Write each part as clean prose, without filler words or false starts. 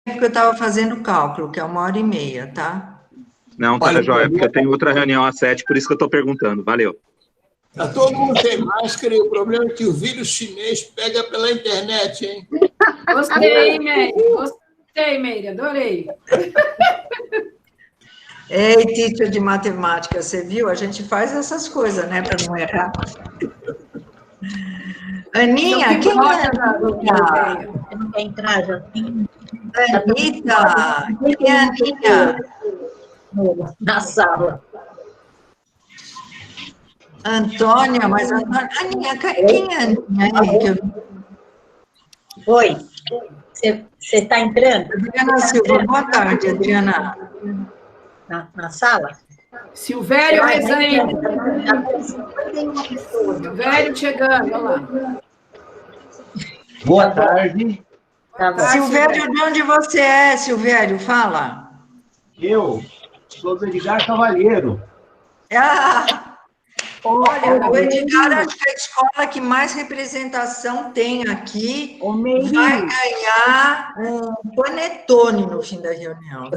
porque eu estava fazendo o cálculo, que é 1h30, tá? Não, tá joia, porque eu tenho outra reunião às 7, por isso que eu estou perguntando. Valeu. Tá todo mundo sem máscara e o problema é que o vírus chinês pega pela internet, hein? Gostei, Meire. Gostei, Meire. Adorei. Ei, teacher de matemática, você viu? A gente faz essas coisas, né, para não errar. Aninha, quem é? Você não quer entrar, já tem... Anitta, quem é a Aninha? Na sala. Antônia, mas Antônia... Aninha, quem é a Aninha? Oi, você está entrando? Adriana Silva, boa tarde, Adriana. Na sala? Silvério Rezende. Silvério chegando, olha lá. Boa tarde. Silvério, de onde você é, Silvério? Fala. Eu sou do Edgar Cavalheiro. Olha, o Edgar, acho que é a escola que mais representação tem aqui vai ganhar um panetone no fim da reunião.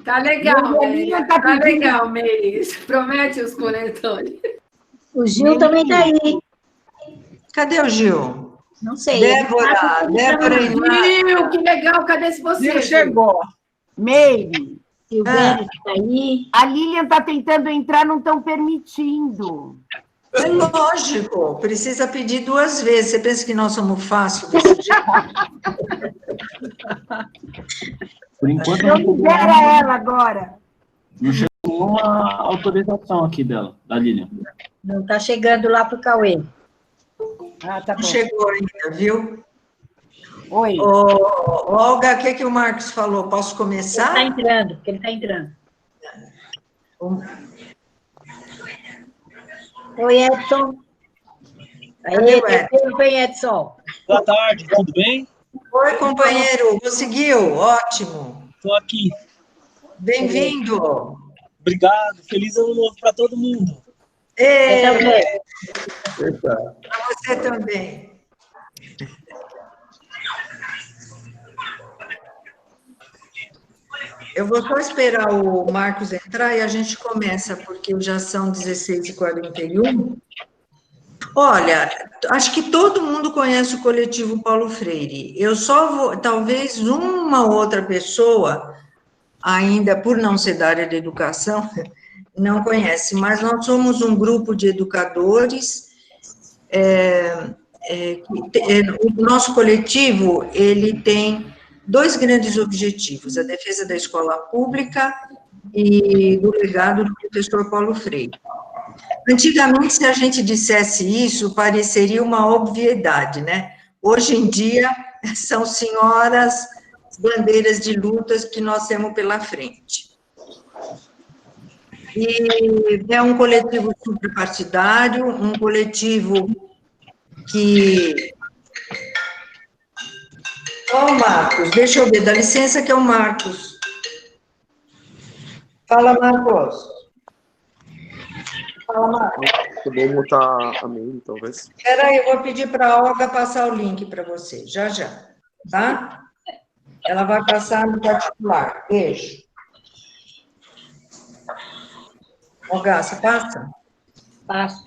Tá legal, Meire. Tá legal, Meire. Promete os panetones. O Gil também está aí. Cadê o Gil? Não sei. Débora Gil, que legal. Cadê você? Gil chegou. Meire. Silvério está aí. A Lilian está tentando entrar, não estão permitindo. É lógico, precisa pedir 2 vezes. Você pensa que nós somos fácil desse jeito? Por enquanto, Não libera ela agora. não chegou uma autorização aqui dela, da Lilian. Não está chegando lá para o Cauê. Ah, tá bom. Não chegou ainda, viu? Oi. Olga, o que o Marcos falou? Posso começar? Ele está entrando, ele está entrando. Oi, Edson. Aí, tudo bem, Edson? Boa tarde, tudo bem? Oi, companheiro, conseguiu? Ótimo. Estou aqui. Bem-vindo. Obrigado, feliz ano novo para todo mundo. Para você também. Eu vou só esperar o Marcos entrar e a gente começa, porque já são 16h41. Olha, acho que todo mundo conhece o coletivo Paulo Freire. Eu só vou, talvez uma outra pessoa, ainda por não ser da área da educação, não conhece, mas nós somos um grupo de educadores. O nosso coletivo, ele tem 2 grandes objetivos: a defesa da escola pública e do legado do professor Paulo Freire. Antigamente, se a gente dissesse isso, pareceria uma obviedade, né? Hoje em dia, são senhoras bandeiras de lutas que nós temos pela frente. E é um coletivo suprapartidário, um coletivo que... Ó, o Marcos, deixa eu ver, dá licença que é o Marcos. Fala, Marcos. Fala, Marcos. Eu vou mutar a mail, talvez. Espera aí, eu vou pedir para a Olga passar o link para você, já, tá? Ela vai passar no particular. Beijo. Olga, você passa? Passo.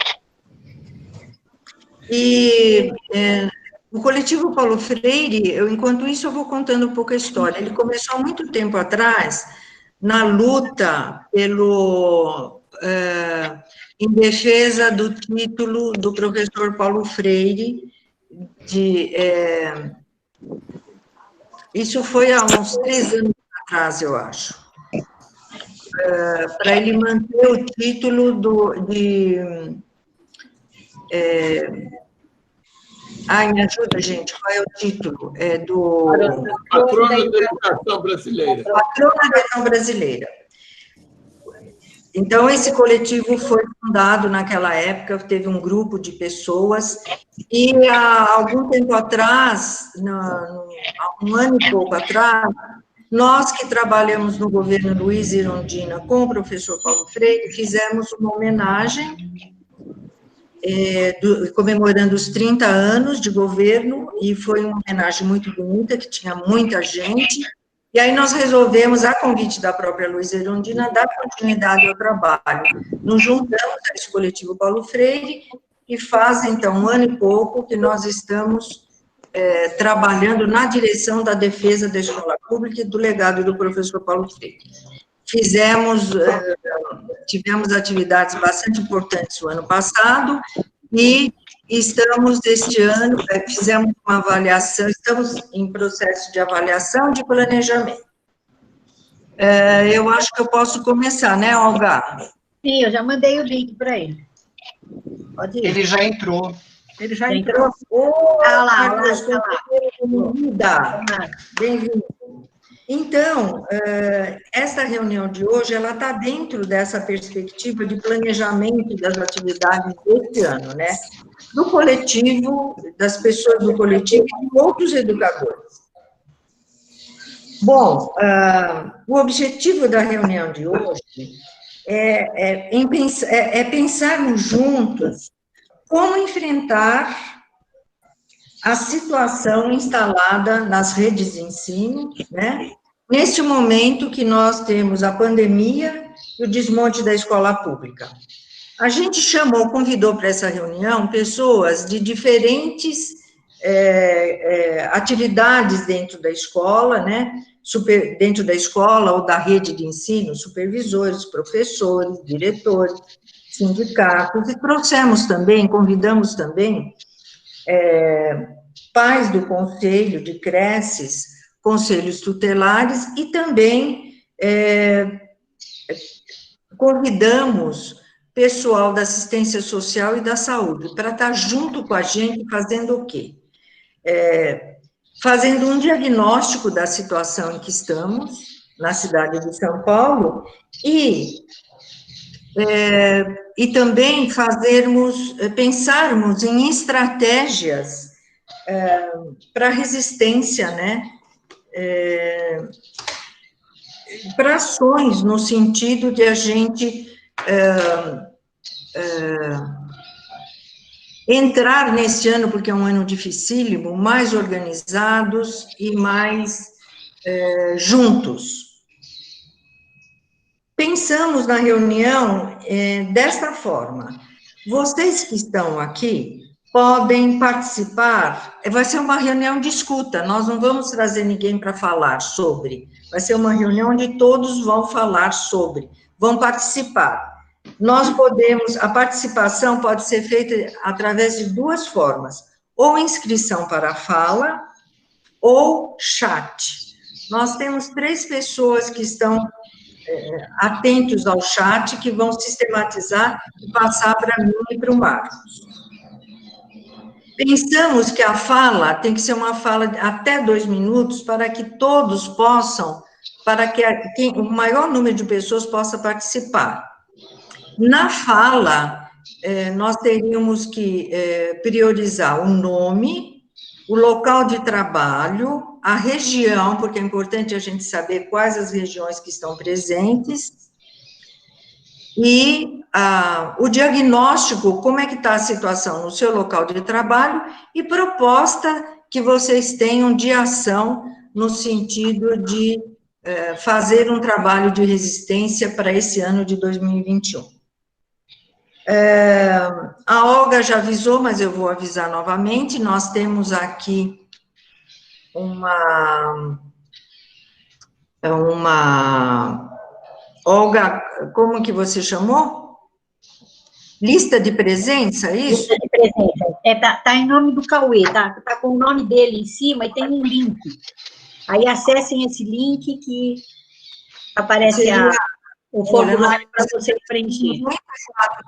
E o coletivo Paulo Freire, enquanto isso, eu vou contando um pouco a história. Ele começou há muito tempo atrás na luta em defesa do título do professor Paulo Freire, isso foi há uns 3 anos atrás, eu acho, para ele manter o título me ajuda, gente, qual é o título? Patrona da Educação Brasileira. Patrona da Educação Brasileira. Então, esse coletivo foi fundado naquela época, teve um grupo de pessoas, e há algum tempo atrás, há 1 ano e pouco atrás, nós que trabalhamos no governo Luiz Irondina com o professor Paulo Freire, fizemos uma homenagem comemorando os 30 anos de governo, e foi uma homenagem muito bonita, que tinha muita gente, e aí nós resolvemos, a convite da própria Luísa Erundina, dar continuidade ao trabalho. Nos juntamos a esse coletivo Paulo Freire, e faz, então, 1 ano e pouco que nós estamos trabalhando na direção da defesa da escola pública e do legado do professor Paulo Freire. Tivemos atividades bastante importantes o ano passado, e estamos, este ano, fizemos uma avaliação, estamos em processo de avaliação de planejamento. Eu acho que eu posso começar, né, Olga? Sim, eu já mandei o link para ele. Pode ir. Ele já entrou. Ele já entrou? Bem-vindo. Então, essa reunião de hoje, ela está dentro dessa perspectiva de planejamento das atividades deste ano, né? Do coletivo, das pessoas do coletivo e de outros educadores. Bom, o objetivo da reunião de hoje é pensarmos juntos como enfrentar a situação instalada nas redes de ensino, né? Neste momento que nós temos a pandemia e o desmonte da escola pública. A gente convidou para essa reunião pessoas de diferentes atividades dentro da escola, né? Dentro da escola ou da rede de ensino, supervisores, professores, diretores, sindicatos, e convidamos também pais do conselho de creches, conselhos tutelares, e também convidamos pessoal da assistência social e da saúde para estar junto com a gente, fazendo o quê? Fazendo um diagnóstico da situação em que estamos, na cidade de São Paulo, e também pensarmos em estratégias para resistência, né? Para ações no sentido de a gente entrar nesse ano, porque é um ano dificílimo, mais organizados e mais juntos. Pensamos na reunião desta forma: vocês que estão aqui podem participar, vai ser uma reunião de escuta, nós não vamos trazer ninguém para falar sobre, vai ser uma reunião onde todos vão falar sobre, vão participar. A participação pode ser feita através de 2 formas, ou inscrição para a fala, ou chat. Nós temos 3 pessoas que estão atentos ao chat, que vão sistematizar e passar para mim e para o Marcos. Pensamos que a fala tem que ser uma fala de até 2 minutos, para que todos possam, para que o maior número de pessoas possa participar. Na fala, nós teríamos que priorizar o nome, o local de trabalho, a região, porque é importante a gente saber quais as regiões que estão presentes, e o diagnóstico, como é que está a situação no seu local de trabalho, e proposta que vocês tenham de ação no sentido de fazer um trabalho de resistência para esse ano de 2021. A Olga já avisou, mas eu vou avisar novamente, nós temos aqui Olga, como que você chamou? Lista de presença, é isso? Lista de presença, tá em nome do Cauê, tá com o nome dele em cima e tem um link. Aí acessem esse link que aparece o formulário para vocês preencher. 4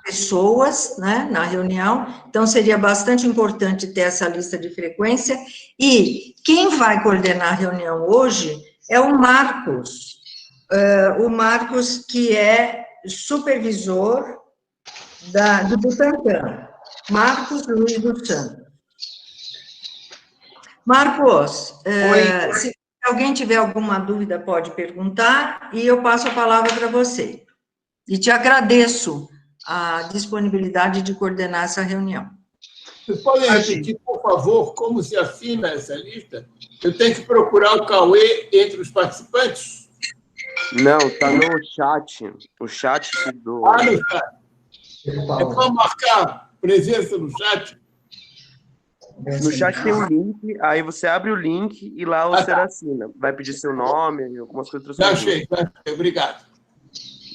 pessoas, né, na reunião, então seria bastante importante ter essa lista de frequência, e quem vai coordenar a reunião hoje é o Marcos, que é supervisor do Butantan, Marcos Luiz dos Santos. Marcos, se alguém tiver alguma dúvida, pode perguntar, e eu passo a palavra para você. E te agradeço a disponibilidade de coordenar essa reunião. Vocês podem repetir, por favor, como se assina essa lista? Eu tenho que procurar o Cauê entre os participantes? Não, tá no chat. O chat do. Ah, no chat. É só marcar presença no chat? No chat tem um link, aí você abre o link e lá você assina. Vai pedir seu nome, algumas coisas. Já achei. Obrigado.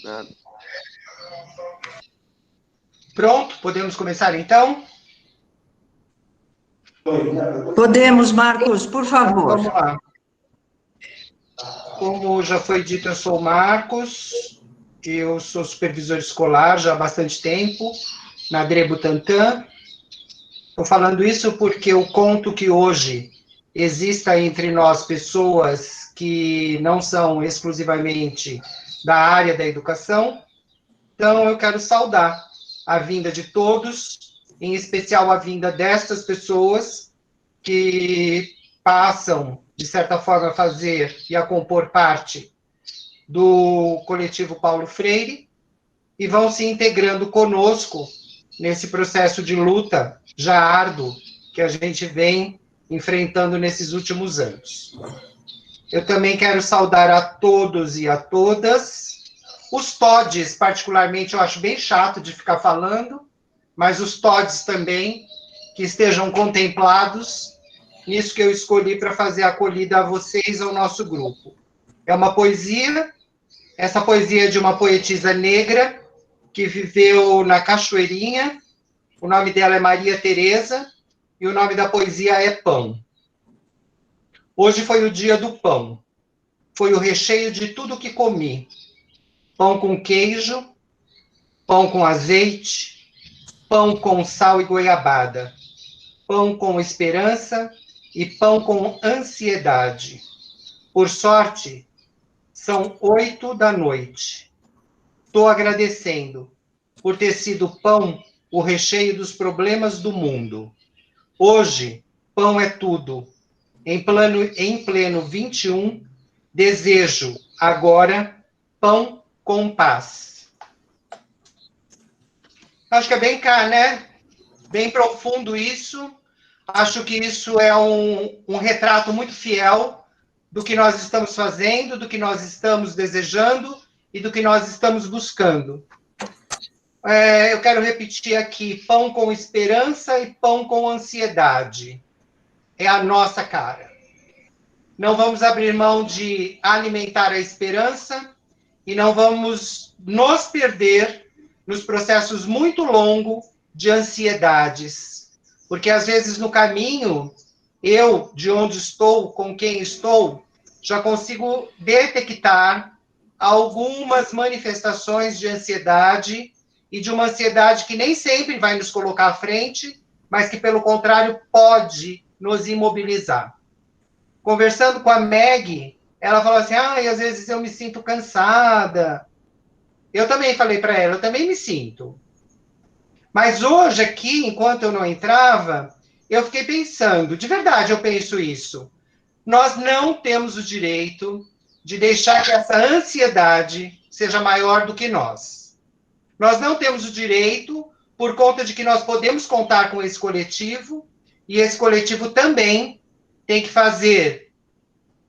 Nada. Pronto, podemos começar então? Podemos, Marcos, por favor. Vamos lá. Como já foi dito, eu sou o Marcos, eu sou supervisor escolar já há bastante tempo, na Adre Butantan. Estou falando isso porque eu conto que hoje exista entre nós pessoas que não são exclusivamente da área da educação, então eu quero saudar a vinda de todos, em especial a vinda destas pessoas que passam, de certa forma, a fazer e a compor parte do coletivo Paulo Freire e vão se integrando conosco nesse processo de luta já árduo que a gente vem enfrentando nesses últimos anos. Eu também quero saudar a todos e a todas. Os TODs, particularmente, eu acho bem chato de ficar falando, mas os TODs também, que estejam contemplados nisso que eu escolhi para fazer a acolhida a vocês, ao nosso grupo. É uma poesia, essa poesia é de uma poetisa negra, que viveu na Cachoeirinha, o nome dela é Maria Tereza, e o nome da poesia é Pão. Hoje foi o dia do pão, foi o recheio de tudo que comi. Pão com queijo, pão com azeite, pão com sal e goiabada, pão com esperança e pão com ansiedade. Por sorte, são 8 da noite. Estou agradecendo por ter sido pão o recheio dos problemas do mundo. Hoje, pão é tudo. Em pleno 21, desejo agora pão com paz. Acho que é bem cá, né? Bem profundo isso. Acho que isso é um retrato muito fiel do que nós estamos fazendo, do que nós estamos desejando e do que nós estamos buscando. Eu quero repetir aqui, pão com esperança e pão com ansiedade. É a nossa cara. Não vamos abrir mão de alimentar a esperança e não vamos nos perder nos processos muito longos de ansiedades. Porque, às vezes, no caminho, eu, de onde estou, com quem estou, já consigo detectar algumas manifestações de ansiedade e de uma ansiedade que nem sempre vai nos colocar à frente, mas que, pelo contrário, pode nos imobilizar. Conversando com a Meg, ela falou assim, às vezes eu me sinto cansada. Eu também falei para ela, eu também me sinto. Mas hoje aqui, enquanto eu não entrava, eu fiquei pensando, de verdade eu penso isso, nós não temos o direito de deixar que essa ansiedade seja maior do que nós. Nós não temos o direito, por conta de que nós podemos contar com esse coletivo, e esse coletivo também tem que fazer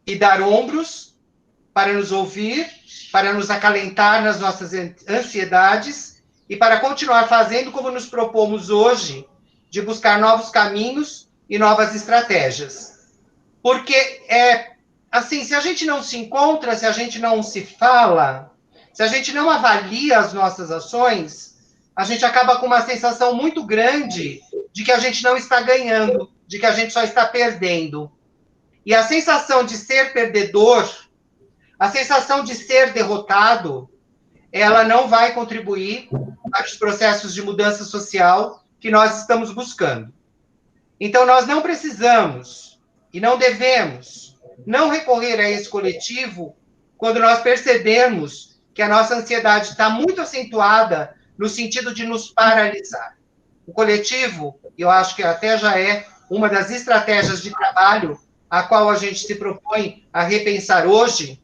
e dar ombros para nos ouvir, para nos acalentar nas nossas ansiedades e para continuar fazendo como nos propomos hoje, de buscar novos caminhos e novas estratégias. Porque, assim, se a gente não se encontra, se a gente não se fala, se a gente não avalia as nossas ações, a gente acaba com uma sensação muito grande de que a gente não está ganhando, de que a gente só está perdendo. E a sensação de ser perdedor, a sensação de ser derrotado, ela não vai contribuir para os processos de mudança social que nós estamos buscando. Então, nós não precisamos e não devemos não recorrer a esse coletivo quando nós percebermos que a nossa ansiedade está muito acentuada no sentido de nos paralisar. O coletivo, eu acho que até já é uma das estratégias de trabalho a qual a gente se propõe a repensar hoje,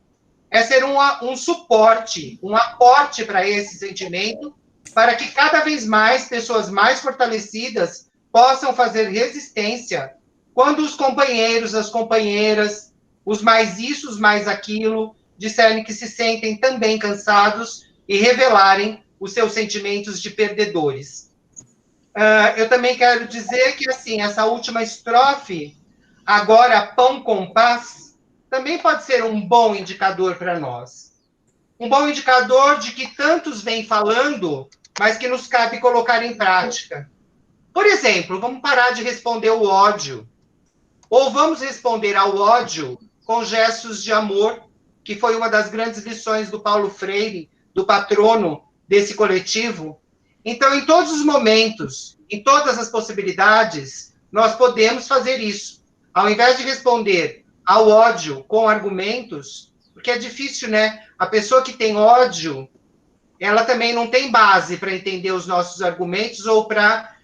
é ser um suporte, um aporte para esse sentimento para que cada vez mais pessoas mais fortalecidas possam fazer resistência quando os companheiros, as companheiras, os mais isso, os mais aquilo, disserem que se sentem também cansados e revelarem os seus sentimentos de perdedores. Eu também quero dizer que, assim, essa última estrofe, agora pão com paz, também pode ser um bom indicador para nós. Um bom indicador de que tantos vêm falando, mas que nos cabe colocar em prática. Por exemplo, vamos parar de responder o ódio. Ou vamos responder ao ódio com gestos de amor, que foi uma das grandes lições do Paulo Freire, do patrono desse coletivo. Então, em todos os momentos, em todas as possibilidades, nós podemos fazer isso. Ao invés de responder ao ódio com argumentos, porque é difícil, né? A pessoa que tem ódio, ela também não tem base para entender os nossos argumentos ou para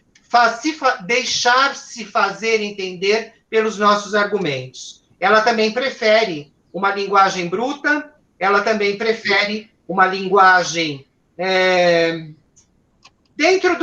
deixar-se fazer entender pelos nossos argumentos. Ela também prefere uma linguagem bruta, ela também prefere uma linguagem dentro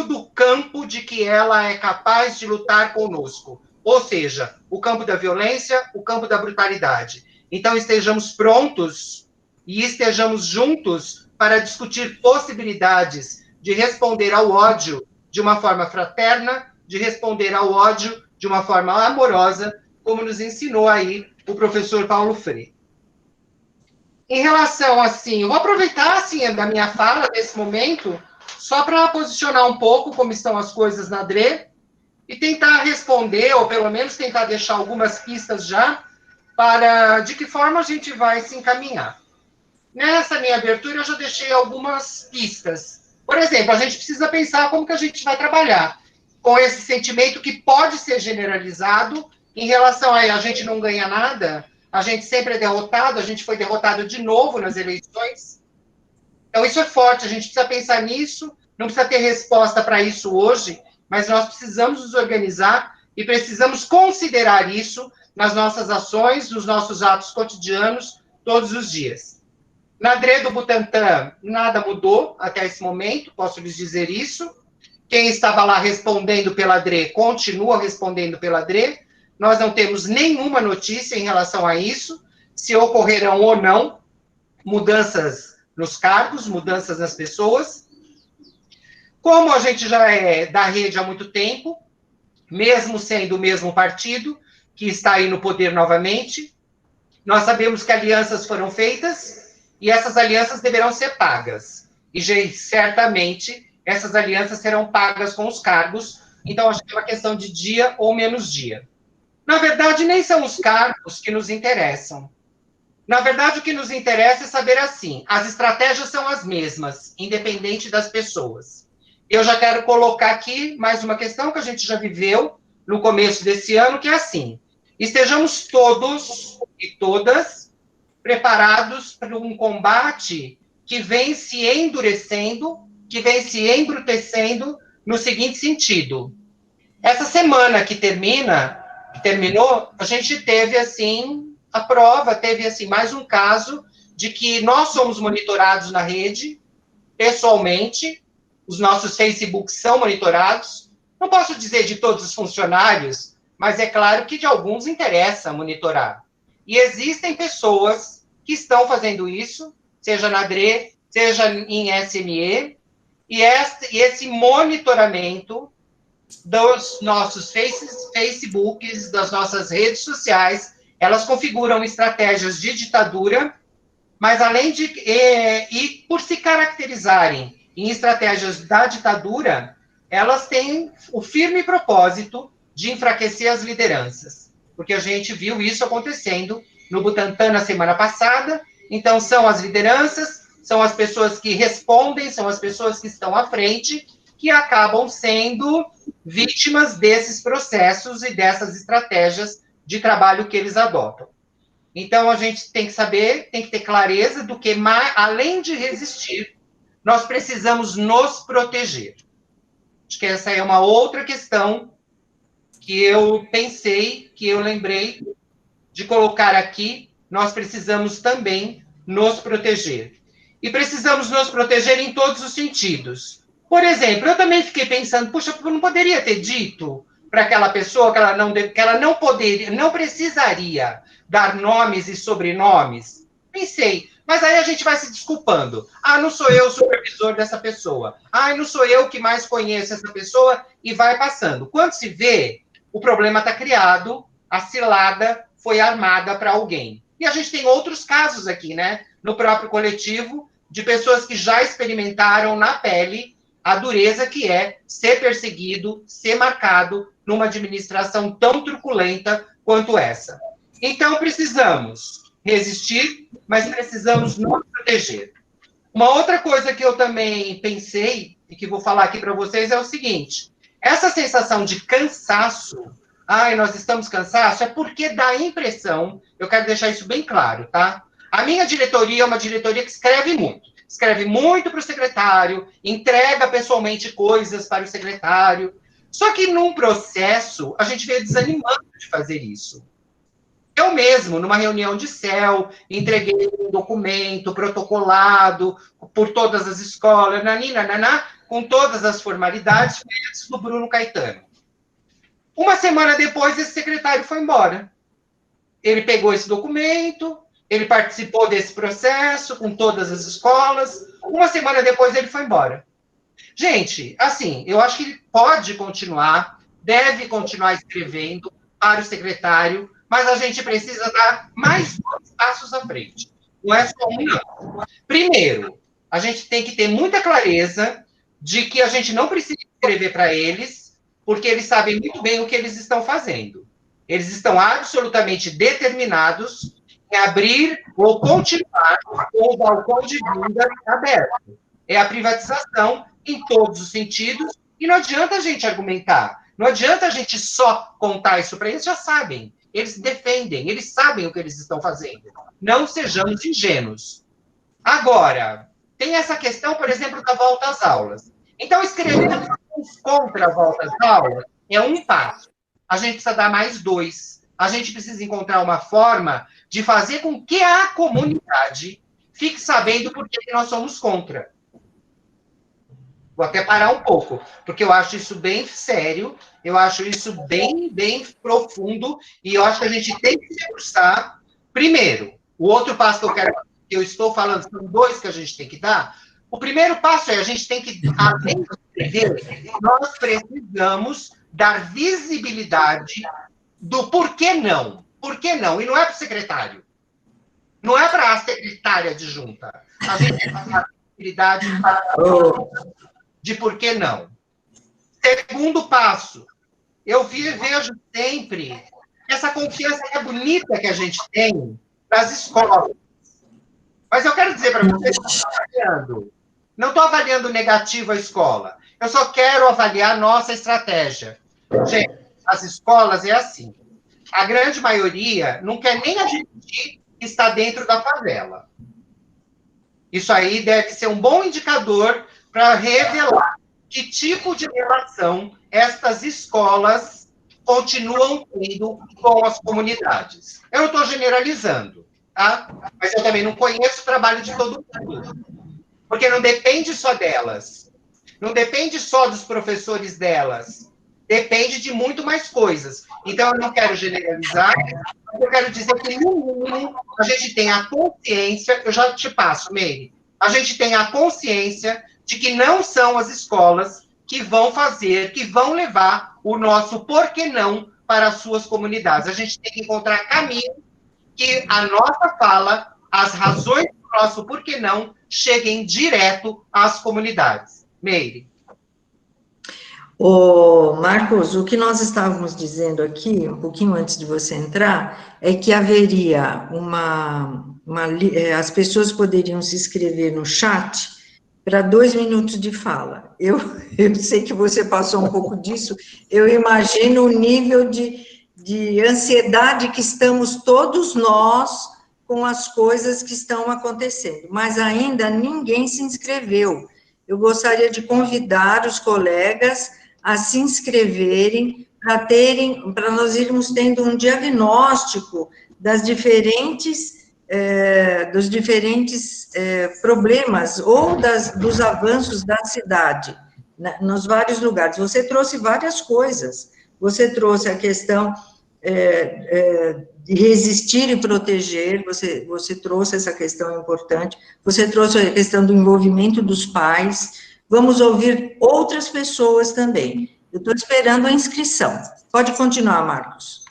do campo de que ela é capaz de lutar conosco. Ou seja, o campo da violência, o campo da brutalidade. Então, estejamos prontos e estejamos juntos para discutir possibilidades de responder ao ódio de uma forma fraterna, de responder ao ódio de uma forma amorosa, como nos ensinou aí o professor Paulo Freire. Em relação, assim, eu vou aproveitar, assim, da minha fala nesse momento, só para posicionar um pouco como estão as coisas na DRE, e tentar responder, ou pelo menos tentar deixar algumas pistas já, para de que forma a gente vai se encaminhar. Nessa minha abertura, eu já deixei algumas pistas. Por exemplo, a gente precisa pensar como que a gente vai trabalhar com esse sentimento que pode ser generalizado em relação a gente não ganha nada, a gente sempre é derrotado, a gente foi derrotado de novo nas eleições. Então, isso é forte, a gente precisa pensar nisso, não precisa ter resposta para isso hoje, mas nós precisamos nos organizar e precisamos considerar isso nas nossas ações, nos nossos atos cotidianos, todos os dias. Na DRE do Butantã, nada mudou até esse momento, posso lhes dizer isso. Quem estava lá respondendo pela DRE, continua respondendo pela DRE. Nós não temos nenhuma notícia em relação a isso, se ocorrerão ou não mudanças nos cargos, mudanças nas pessoas. Como a gente já é da rede há muito tempo, mesmo sendo o mesmo partido, que está aí no poder novamente, nós sabemos que alianças foram feitas e essas alianças deverão ser pagas. E certamente essas alianças serão pagas com os cargos, então acho que é uma questão de dia ou menos dia. Na verdade, nem são os cargos que nos interessam. Na verdade, o que nos interessa é saber assim, as estratégias são as mesmas, independente das pessoas. Eu já quero colocar aqui mais uma questão que a gente já viveu no começo desse ano, que é assim, estejamos todos e todas preparados para um combate que vem se endurecendo, que vem se embrutecendo no seguinte sentido. Essa semana que terminou, a gente teve, assim, a prova, teve, assim, mais um caso de que nós somos monitorados na rede, pessoalmente, os nossos Facebooks são monitorados, não posso dizer de todos os funcionários, mas é claro que de alguns interessa monitorar. E existem pessoas que estão fazendo isso, seja na DRE, seja em SME, e esse monitoramento dos nossos Facebooks, das nossas redes sociais, elas configuram estratégias de ditadura, mas além de... E por se caracterizarem em estratégias da ditadura, elas têm o firme propósito de enfraquecer as lideranças, porque a gente viu isso acontecendo no Butantã na semana passada. Então, são as lideranças, são as pessoas que respondem, são as pessoas que estão à frente, que acabam sendo vítimas desses processos e dessas estratégias de trabalho que eles adotam. Então, a gente tem que saber, tem que ter clareza do que, além de resistir, nós precisamos nos proteger. Acho que essa é uma outra questão que eu pensei, que eu lembrei de colocar aqui. Nós precisamos também nos proteger. e precisamos nos proteger em todos os sentidos. Por exemplo, eu também fiquei pensando, puxa, eu não poderia ter dito para aquela pessoa que ela não poderia, não precisaria dar nomes e sobrenomes. Pensei, mas aí a gente vai se desculpando. Ah, não sou eu o supervisor dessa pessoa. Ah, não sou eu que mais conheço essa pessoa, e vai passando. Quando se vê, o problema está criado, a cilada foi armada para alguém. E a gente tem outros casos aqui, né? No próprio coletivo, de pessoas que já experimentaram na pele a dureza que é ser perseguido, ser marcado numa administração tão truculenta quanto essa. Então, precisamos resistir, mas precisamos nos proteger. Uma outra coisa que eu também pensei, e que vou falar aqui para vocês, é o seguinte: essa sensação de cansaço, ai, nós estamos cansados, é porque dá a impressão, eu quero deixar isso bem claro, tá? A minha diretoria é uma diretoria que escreve muito para o secretário, entrega pessoalmente coisas para o secretário, só que num processo, a gente veio desanimando de fazer isso. Eu mesmo, numa reunião de CEL, entreguei um documento protocolado por todas as escolas, com todas as formalidades, foi antes do Bruno Caetano. Uma semana depois, esse secretário foi embora. Ele pegou esse documento, ele participou desse processo com todas as escolas. Uma semana depois, ele foi embora. Gente, assim, eu acho que ele pode continuar, deve continuar escrevendo para o secretário, mas a gente precisa dar mais 2 passos à frente. Não é só um, não. Primeiro, a gente tem que ter muita clareza de que a gente não precisa escrever para eles, porque eles sabem muito bem o que eles estão fazendo. Eles estão absolutamente determinados em abrir ou continuar com o balcão de vinda aberto. É a privatização em todos os sentidos, e não adianta a gente argumentar, não adianta a gente só contar isso para eles, já sabem. Eles defendem, eles sabem o que eles estão fazendo. Não sejamos ingênuos. Agora, tem essa questão, por exemplo, da volta às aulas. Então, escrever contra a volta às aulas é um passo. A gente precisa dar mais 2. A gente precisa encontrar uma forma de fazer com que a comunidade fique sabendo por que nós somos contra. Vou até parar um pouco, porque eu acho isso bem sério, eu acho isso bem profundo, e eu acho que a gente tem que se debruçar. Primeiro, o outro passo que eu estou falando, são 2 que a gente tem que dar. O primeiro passo é, a gente tem que, além de escrever, nós precisamos dar visibilidade do porquê não. Por que não? E não é para o secretário. Não é para a secretária adjunta. A gente tem que dar visibilidade de por que não. Segundo passo, eu vejo sempre essa confiança bonita que a gente tem nas escolas. Mas eu quero dizer para vocês que não estou avaliando negativo a escola. Eu só quero avaliar nossa estratégia. Gente, as escolas é assim. A grande maioria não quer nem admitir que está dentro da favela. Isso aí deve ser um bom indicador para revelar que tipo de relação estas escolas continuam tendo com as comunidades. Eu não estou generalizando, tá? Mas eu também não conheço o trabalho de todo mundo. Porque não depende só delas. Não depende só dos professores delas. Depende de muito mais coisas. Então, eu não quero generalizar, mas eu quero dizer que, no mínimo, a gente tem a consciência, eu já te passo, Meire, a gente tem a consciência de que não são as escolas que vão fazer, que vão levar o nosso porquê não para as suas comunidades. A gente tem que encontrar caminho que a nossa fala, as razões do nosso porquê não, cheguem direto às comunidades. Meire. Marcos, o que nós estávamos dizendo aqui, um pouquinho antes de você entrar, é que haveria as pessoas poderiam se inscrever no chat para 2 minutos de fala. Eu sei que você passou um pouco disso, eu imagino o nível de ansiedade que estamos todos nós com as coisas que estão acontecendo, mas ainda ninguém se inscreveu. Eu gostaria de convidar os colegas a se inscreverem para nós irmos tendo um diagnóstico das diferentes dos diferentes problemas ou dos avanços da cidade, nos vários lugares. Você trouxe várias coisas. Você trouxe a questão de resistir e proteger, você trouxe essa questão importante, você trouxe a questão do envolvimento dos pais. Vamos ouvir outras pessoas também. Eu estou esperando a inscrição. Pode continuar, Marcos.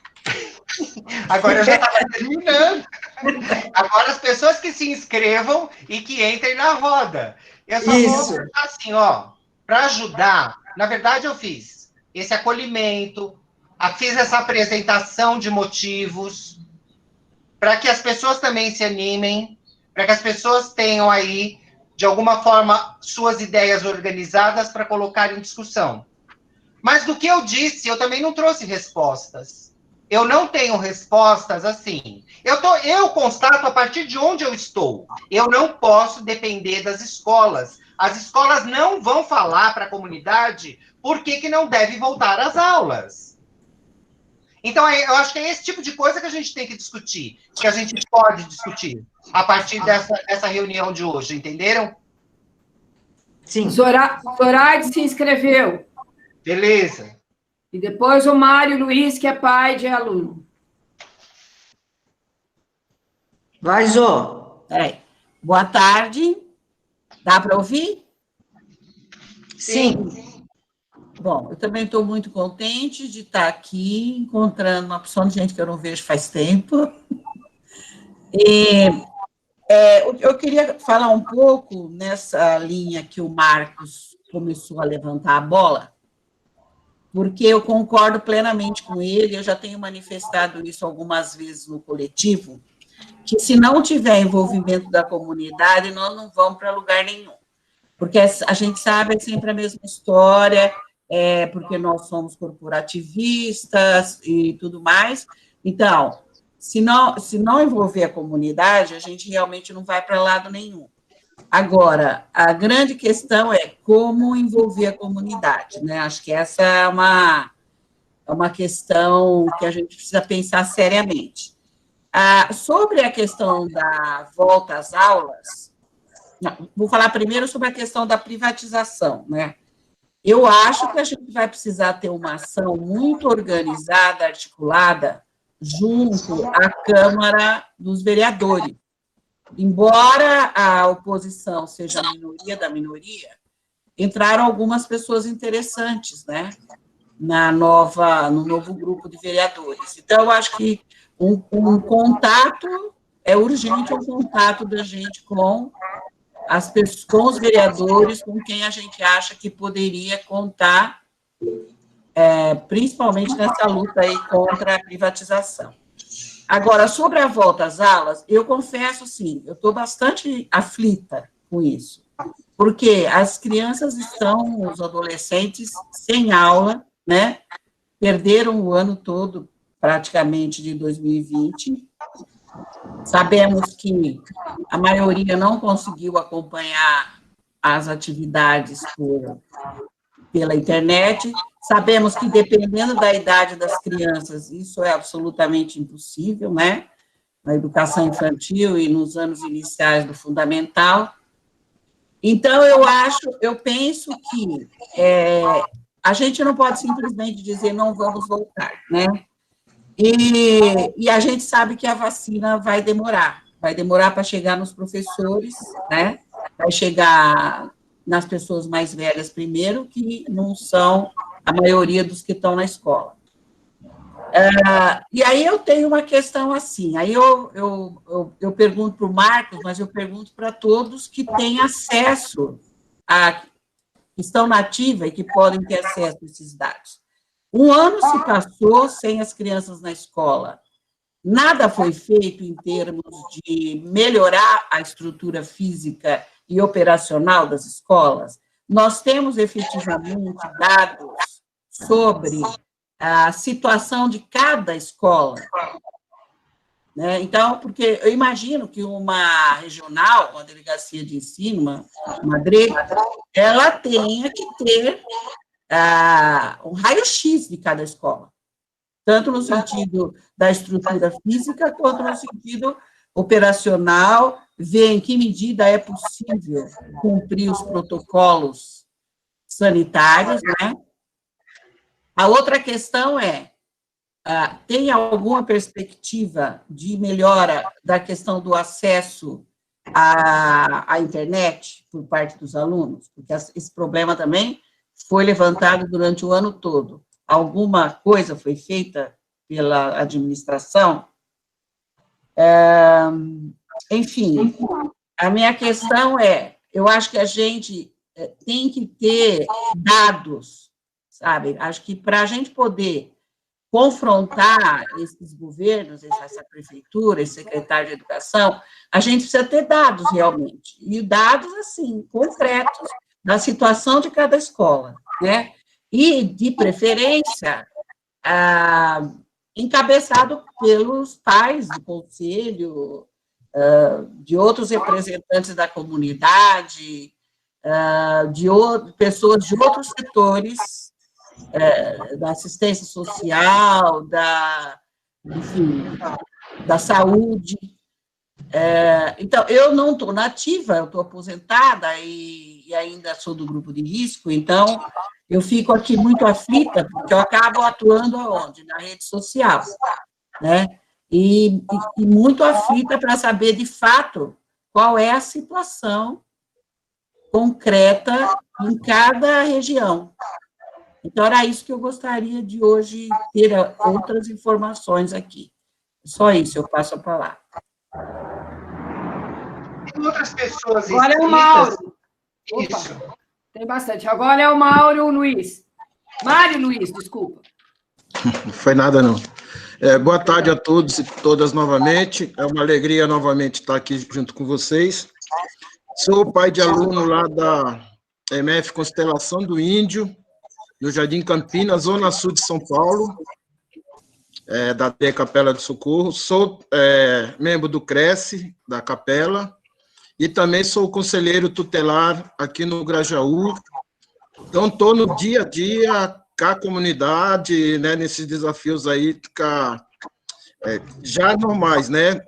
Agora eu já estava terminando. Agora as pessoas que se inscrevam e que entrem na roda. Eu só vou perguntar assim, ó, para ajudar. Na verdade, eu fiz esse acolhimento, fiz essa apresentação de motivos, para que as pessoas também se animem, para que as pessoas tenham aí, de alguma forma, suas ideias organizadas para colocar em discussão. Mas do que eu disse, eu também não trouxe respostas. Eu não tenho respostas assim. Eu constato a partir de onde eu estou. Eu não posso depender das escolas. As escolas não vão falar para a comunidade por que não deve voltar às aulas. Então, eu acho que é esse tipo de coisa que a gente tem que discutir, que a gente pode discutir a partir dessa reunião de hoje, entenderam? Sim. Zoraide se inscreveu. Beleza. E depois o Mário Luiz, que é pai de aluno. Vai, Zô. Boa tarde. Dá para ouvir? Sim. Bom, eu também estou muito contente de estar aqui, encontrando uma opção de gente que eu não vejo faz tempo. Eu queria falar um pouco nessa linha que o Marcos começou a levantar a bola, porque eu concordo plenamente com ele, eu já tenho manifestado isso algumas vezes no coletivo, que se não tiver envolvimento da comunidade, nós não vamos para lugar nenhum. Porque a gente sabe, é sempre a mesma história, porque nós somos corporativistas e tudo mais. Então, se não envolver a comunidade, a gente realmente não vai para lado nenhum. Agora, a grande questão é como envolver a comunidade, né? Acho que essa é uma questão que a gente precisa pensar seriamente. Sobre a questão da volta às aulas, vou falar primeiro sobre a questão da privatização, né? Eu acho que a gente vai precisar ter uma ação muito organizada, articulada, junto à Câmara dos Vereadores. Embora a oposição seja a minoria da minoria, entraram algumas pessoas interessantes, né, no novo grupo de vereadores. Então, eu acho que um contato é urgente, um contato da gente com os vereadores, com quem a gente acha que poderia contar, principalmente nessa luta aí contra a privatização. Agora, sobre a volta às aulas, eu confesso, sim, eu estou bastante aflita com isso, porque as crianças os adolescentes, sem aula, né, perderam o ano todo, praticamente, de 2020. Sabemos que a maioria não conseguiu acompanhar as atividades pela internet. Sabemos que, dependendo da idade das crianças, isso é absolutamente impossível, né? Na educação infantil e nos anos iniciais do fundamental. Então, eu penso que a gente não pode simplesmente dizer não vamos voltar, né? E a gente sabe que a vacina vai demorar para chegar nos professores, né? Vai chegar nas pessoas mais velhas primeiro, que não são a maioria dos que estão na escola. E aí eu tenho uma questão assim, aí eu pergunto para o Marcos, mas eu pergunto para todos que têm acesso, que estão na ativa e que podem ter acesso a esses dados. Um ano se passou sem as crianças na escola. Nada foi feito em termos de melhorar a estrutura física e operacional das escolas. Nós temos efetivamente dados sobre a situação de cada escola, né? Então, porque eu imagino que uma regional, uma delegacia de ensino, uma DRE, ela tenha que ter um raio-x de cada escola, tanto no sentido da estrutura física, quanto no sentido operacional, ver em que medida é possível cumprir os protocolos sanitários, né? A outra questão é, tem alguma perspectiva de melhora da questão do acesso à internet por parte dos alunos? Porque esse problema também foi levantado durante o ano todo. Alguma coisa foi feita pela administração? Enfim, a minha questão é, eu acho que a gente tem que ter dados, sabe? Acho que para a gente poder confrontar esses governos, essa prefeitura, esse secretário de educação, a gente precisa ter dados realmente, e dados, assim, concretos, da situação de cada escola, né? E, de preferência, encabeçado pelos pais do conselho, de outros representantes da comunidade, de pessoas de outros setores, da assistência social, enfim, da saúde. Então, eu não estou nativa, eu estou aposentada e ainda sou do grupo de risco, então eu fico aqui muito aflita, porque eu acabo atuando aonde? Na rede social, né? E muito aflita para saber, de fato, qual é a situação concreta em cada região. Então, era isso que eu gostaria de hoje ter outras informações aqui. Só isso, eu passo a palavra. Tem outras pessoas Agora é o Mauro. Isso. Opa, tem bastante. Agora é o Mauro Luiz. Mário Luiz, desculpa. Não foi nada, não. Boa tarde a todos e todas novamente. É uma alegria novamente estar aqui junto com vocês. Sou pai de aluno lá da MF Constelação do Índio, no Jardim Campinas, Zona Sul de São Paulo, da D Capela do Socorro. Sou membro do Cresce, da Capela, e também sou conselheiro tutelar aqui no Grajaú. Então, estou no dia a dia com a comunidade, né, nesses desafios aí, já normais, né,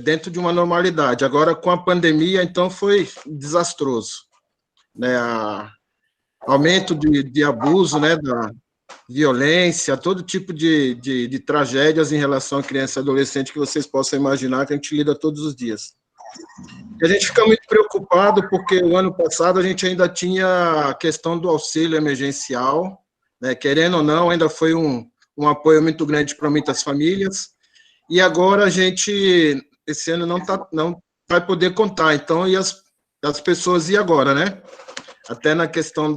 dentro de uma normalidade. Agora, com a pandemia, então, foi desastroso, né, aumento de abuso, né, da violência, todo tipo de tragédias em relação à criança e adolescente que vocês possam imaginar, que a gente lida todos os dias. E a gente fica muito preocupado, porque o ano passado a gente ainda tinha a questão do auxílio emergencial, né, querendo ou não, ainda foi um apoio muito grande para muitas famílias, e agora a gente, esse ano, não vai poder contar. Então, e as pessoas, e agora, né? Até na questão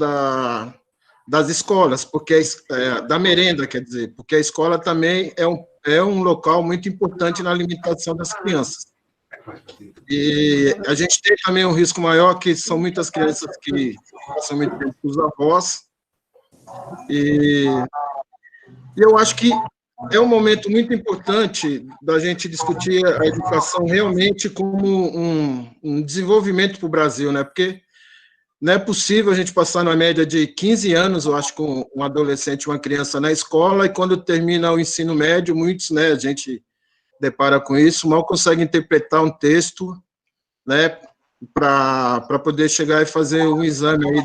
das escolas, porque da merenda, quer dizer, porque a escola também é um local muito importante na alimentação das crianças. E a gente tem também um risco maior, que são muitas crianças que passam muito tempo com os avós, e eu acho que é um momento muito importante da gente discutir a educação realmente como um desenvolvimento para o Brasil, né? Porque não é possível a gente passar na média de 15 anos, eu acho, com um adolescente, uma criança na escola, e quando termina o ensino médio, muitos, né, a gente depara com isso, mal consegue interpretar um texto, né, para poder chegar e fazer um exame aí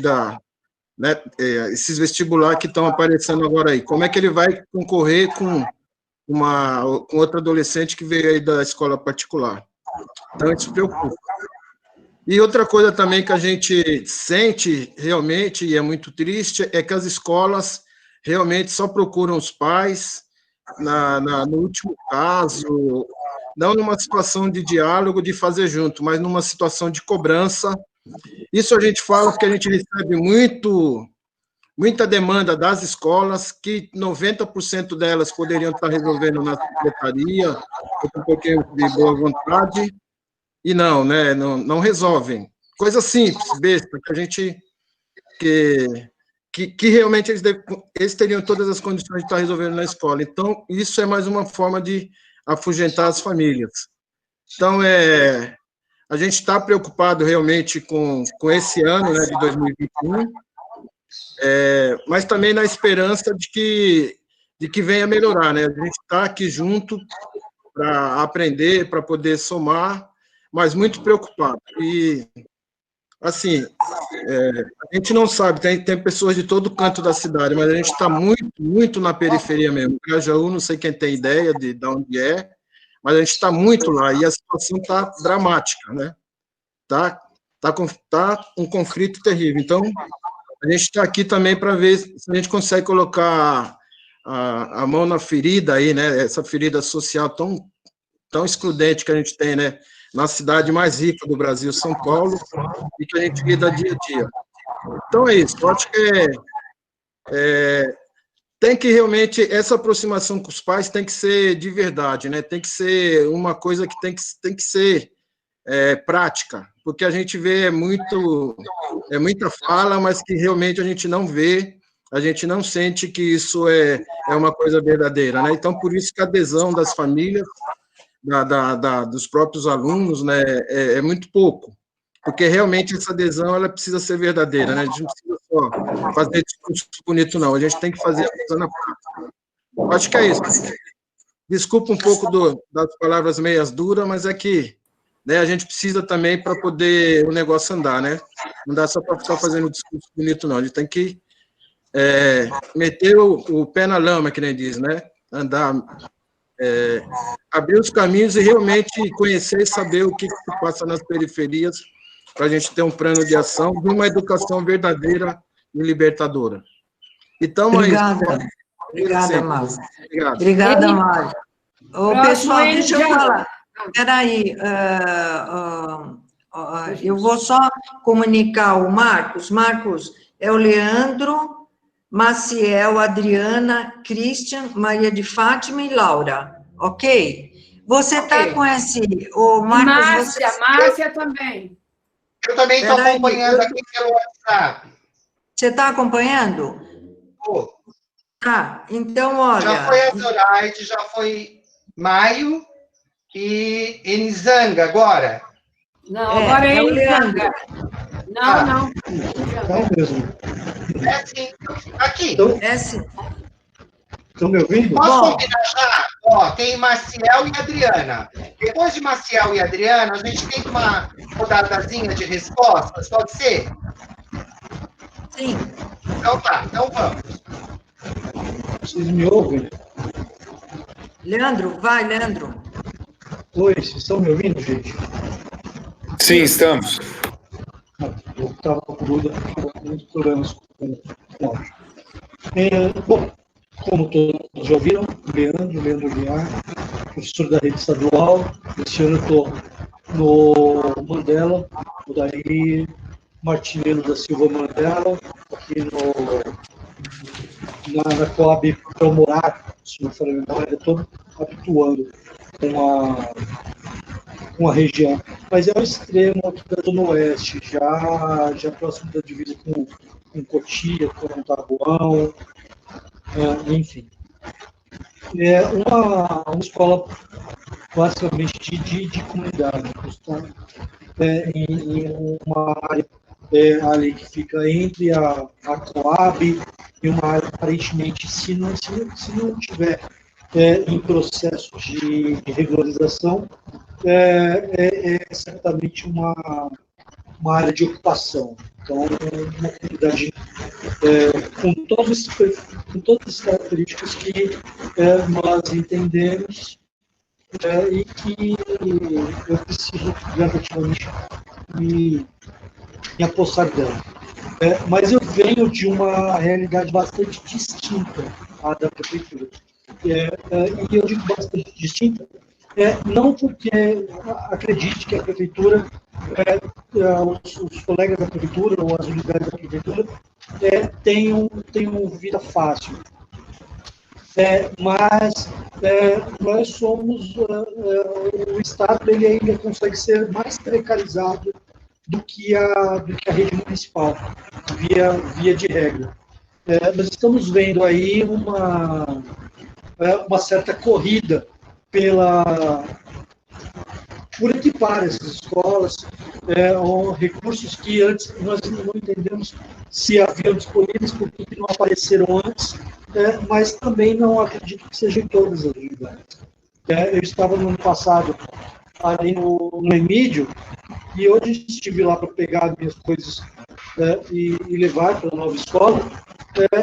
né, esses vestibulares que estão aparecendo agora aí. Como é que ele vai concorrer com outro adolescente que veio aí da escola particular? Então, isso preocupa. E outra coisa também que a gente sente realmente, e é muito triste, é que as escolas realmente só procuram os pais, no último caso, não numa situação de diálogo, de fazer junto, mas numa situação de cobrança. Isso a gente fala porque a gente recebe muita demanda das escolas, que 90% delas poderiam estar resolvendo na secretaria, com um pouquinho de boa vontade, e não, né, não resolvem. Coisa simples, besta, que a gente... Que realmente eles teriam todas as condições de estar resolvendo na escola. Então, isso é mais uma forma de afugentar as famílias. Então, a gente está preocupado realmente com esse ano, né, de 2021, mas também na esperança de que venha melhorar, né? A gente está aqui junto para aprender, para poder somar, mas muito preocupado. E, assim, a gente não sabe, tem pessoas de todo canto da cidade, mas a gente está muito, muito na periferia mesmo. Grajaú, não sei quem tem ideia de onde é, mas a gente está muito lá, e a situação está dramática, né? Tá um conflito terrível. Então, a gente está aqui também para ver se a gente consegue colocar a mão na ferida aí, né? Essa ferida social tão excludente que a gente tem, né? Na cidade mais rica do Brasil, São Paulo, e que a gente lida dia a dia. Então é isso. Eu acho que tem que realmente, essa aproximação com os pais tem que ser de verdade, né? Tem que ser uma coisa que tem que ser prática, porque a gente vê muita fala, mas que realmente a gente não vê, a gente não sente que isso é uma coisa verdadeira, né? Então, por isso que a adesão das famílias, dos próprios alunos, né, é muito pouco, porque realmente essa adesão ela precisa ser verdadeira, né? A gente não precisa só fazer discurso bonito, não, a gente tem que fazer a coisa na prática. Eu acho que é isso. Desculpa um pouco das palavras meias duras, mas é que, né, a gente precisa também para poder o negócio andar, né? Não dá só para ficar fazendo discurso bonito, não. A gente tem que meter o pé na lama, que nem diz, né? Andar, abrir os caminhos e realmente conhecer e saber o que se passa nas periferias, para a gente ter um plano de ação de uma educação verdadeira e libertadora. Então, Obrigada, Márcio. Obrigada, Mário. Pessoal, deixa eu falar. Espera aí. Eu vou só comunicar o Marcos. Marcos, é o Leandro, Maciel, Adriana, Christian, Maria de Fátima e Laura. Ok? Você está com esse... Marcos, Márcia também. Eu também estou acompanhando aqui pelo WhatsApp. Você está acompanhando? Estou. Tá, então, olha... Já foi a Zoraide, já foi Maio e Enizanga agora. Não, agora é Enizanga. Não. É mesmo. É sim. Aqui. É sim. Estão me ouvindo? Posso combinar já? Ó, tem Maciel e Adriana. Depois de Maciel e Adriana, a gente tem uma rodadazinha de respostas, pode ser? Sim. Então tá, então vamos. Vocês me ouvem? Leandro, vai, Leandro. Oi, vocês estão me ouvindo, gente? Sim, estamos. Eu estava com dúvida, porque muitos problemas com o áudio. Bom, como todos já ouviram, Leandro Guiar, professor da rede estadual. Esse ano eu estou no Mandela, o Daí Martinello da Silva Mandela, aqui na Coab Promorar, se não for a memória, estou habituando com a região. Mas é o extremo aqui da Zona Oeste, já próximo da divisa com Cotia, com Taboão, enfim. É uma escola basicamente de comunidade, está em uma área ali que fica entre a Coab e uma área aparentemente, se não tiver em processo de regularização, é certamente uma área de ocupação. Então, uma comunidade com todas as características que nós entendemos e que eu preciso gradativamente me apossar dela. Mas eu venho de uma realidade bastante distinta à da prefeitura. E eu digo bastante distinta, não porque acredite que a prefeitura, os colegas da prefeitura ou as unidades da prefeitura tenham vida fácil. Mas nós somos, o Estado ele ainda consegue ser mais precarizado do que a rede municipal, via de regra. Nós estamos vendo aí uma certa corrida por equipar essas escolas, recursos que antes nós não entendemos se haviam disponíveis, porque não apareceram antes, mas também não acredito que sejam em todas as unidades. Eu estava no ano passado ali no Emídio, e hoje estive lá para pegar minhas coisas e levar para a nova escola,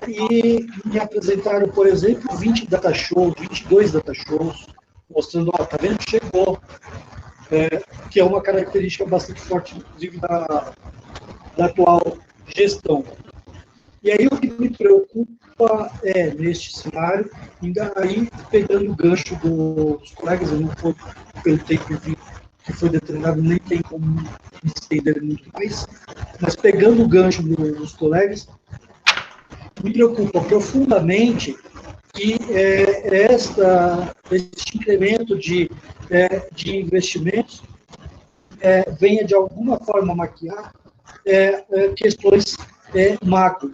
e me apresentaram, por exemplo, 20 data shows, 22 data shows, mostrando, ó, tá vendo, chegou, que é uma característica bastante forte, inclusive, da atual gestão. E aí o que me preocupa neste cenário, ainda aí pegando o gancho dos colegas, eu não vou, pelo tempo que foi determinado, nem tem como me estender muito mais, mas pegando o gancho dos colegas, me preocupa profundamente que este incremento de investimentos venha de alguma forma maquiar questões macro.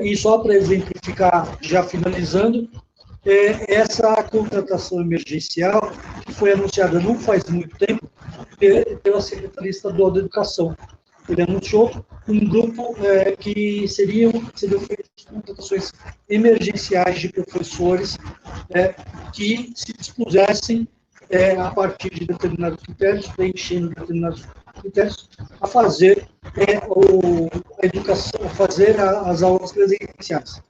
E só para exemplificar, já finalizando, essa contratação emergencial que foi anunciada não faz muito tempo pela Secretaria Estadual da Educação. Ele anunciou um grupo que seriam feitas contratações emergenciais de professores que se dispusessem, a partir de determinados critérios, preenchendo determinados critérios, a fazer a educação, a fazer as aulas presenciais.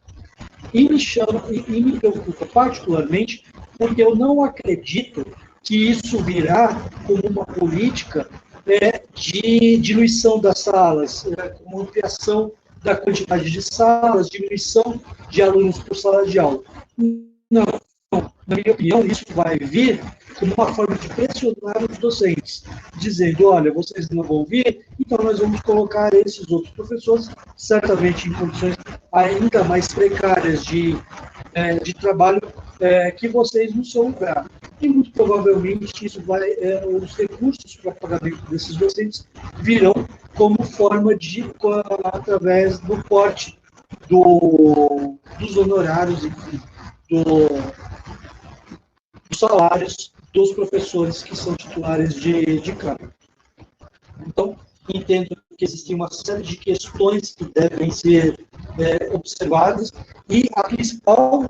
E me preocupa particularmente porque eu não acredito que isso virá como uma política de diluição das salas, como ampliação da quantidade de salas, diminuição de alunos por sala de aula. Não, na minha opinião, isso vai vir como uma forma de pressionar os docentes, dizendo, olha, vocês não vão vir, então nós vamos colocar esses outros professores, certamente em condições ainda mais precárias de trabalho, que vocês no seu lugar. E muito provavelmente isso os recursos para pagamento desses docentes virão como forma através do corte dos honorários, enfim, dos salários dos professores que são titulares de campo. Então, entendo que existem uma série de questões que devem ser observadas, e a principal,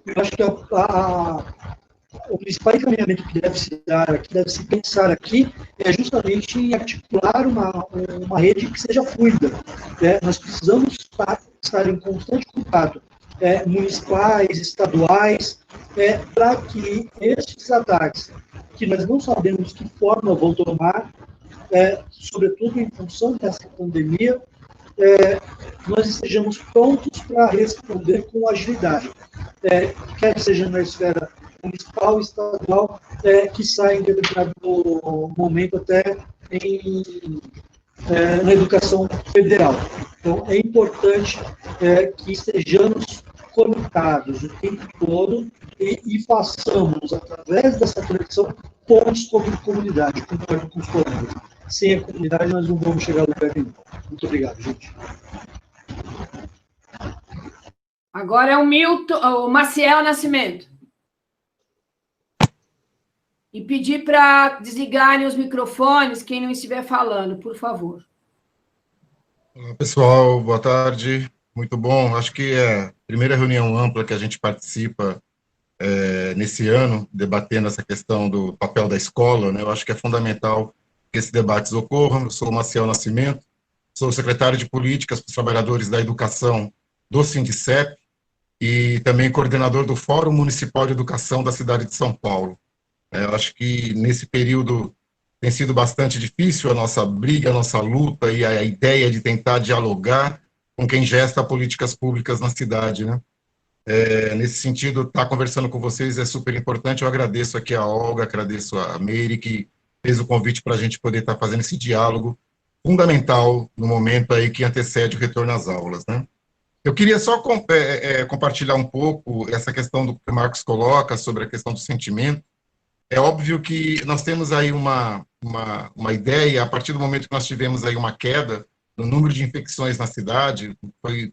eu acho que o principal encaminhamento que deve se dar, que deve se pensar aqui, é justamente em articular uma rede que seja fluida. Nós precisamos estar em constante contato, municipais, estaduais, para que estes ataques, que nós não sabemos que forma vão tomar, sobretudo em função dessa pandemia, nós estejamos prontos para responder com agilidade, quer seja na esfera municipal, estadual, que sai em determinado momento até na educação federal. Então, é importante que estejamos conectados o tempo todo e façamos, através dessa conexão, pontos sobre comunidade, concordo com os colegas. Sem a comunidade, nós não vamos chegar a lugar nenhum. Muito obrigado, gente. Agora é o Maciel Nascimento. E pedir para desligarem os microfones, quem não estiver falando, por favor. Olá, pessoal, boa tarde. Muito bom. Acho que é a primeira reunião ampla que a gente participa nesse ano, debatendo essa questão do papel da escola, né? Eu acho que é fundamental que esses debates ocorram. Eu sou o Maciel Nascimento, sou secretário de Políticas para os Trabalhadores da Educação do Sindicep e também coordenador do Fórum Municipal de Educação da cidade de São Paulo. Eu acho que nesse período tem sido bastante difícil a nossa briga, a nossa luta e a ideia de tentar dialogar com quem gesta políticas públicas na cidade, né? Nesse sentido, estar conversando com vocês é super importante. Eu agradeço aqui a Olga, agradeço a Meire, que fez o convite para a gente poder estar fazendo esse diálogo fundamental no momento aí que antecede o retorno às aulas, né? Eu queria só compartilhar um pouco essa questão do que o Marcos coloca sobre a questão do sentimento. É óbvio que nós temos aí uma ideia, a partir do momento que nós tivemos aí uma queda no número de infecções na cidade,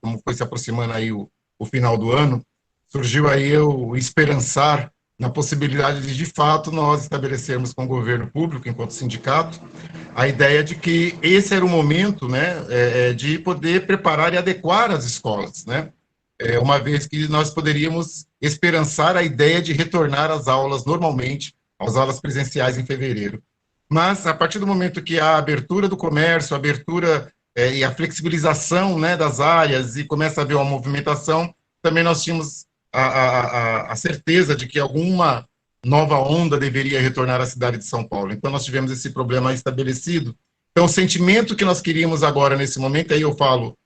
como foi se aproximando aí o final do ano, surgiu aí o esperançar na possibilidade de fato, nós estabelecermos com o governo público, enquanto sindicato, a ideia de que esse era o momento, né, de poder preparar e adequar as escolas, né, uma vez que nós poderíamos esperançar a ideia de retornar às aulas normalmente, às aulas presenciais em fevereiro. Mas, a partir do momento que a abertura do comércio, a abertura e a flexibilização, né, das áreas, e começa a haver uma movimentação, também nós tínhamos a certeza de que alguma nova onda deveria retornar à cidade de São Paulo. Então, nós tivemos esse problema estabelecido. Então, o sentimento que nós queríamos agora, nesse momento, aí eu falo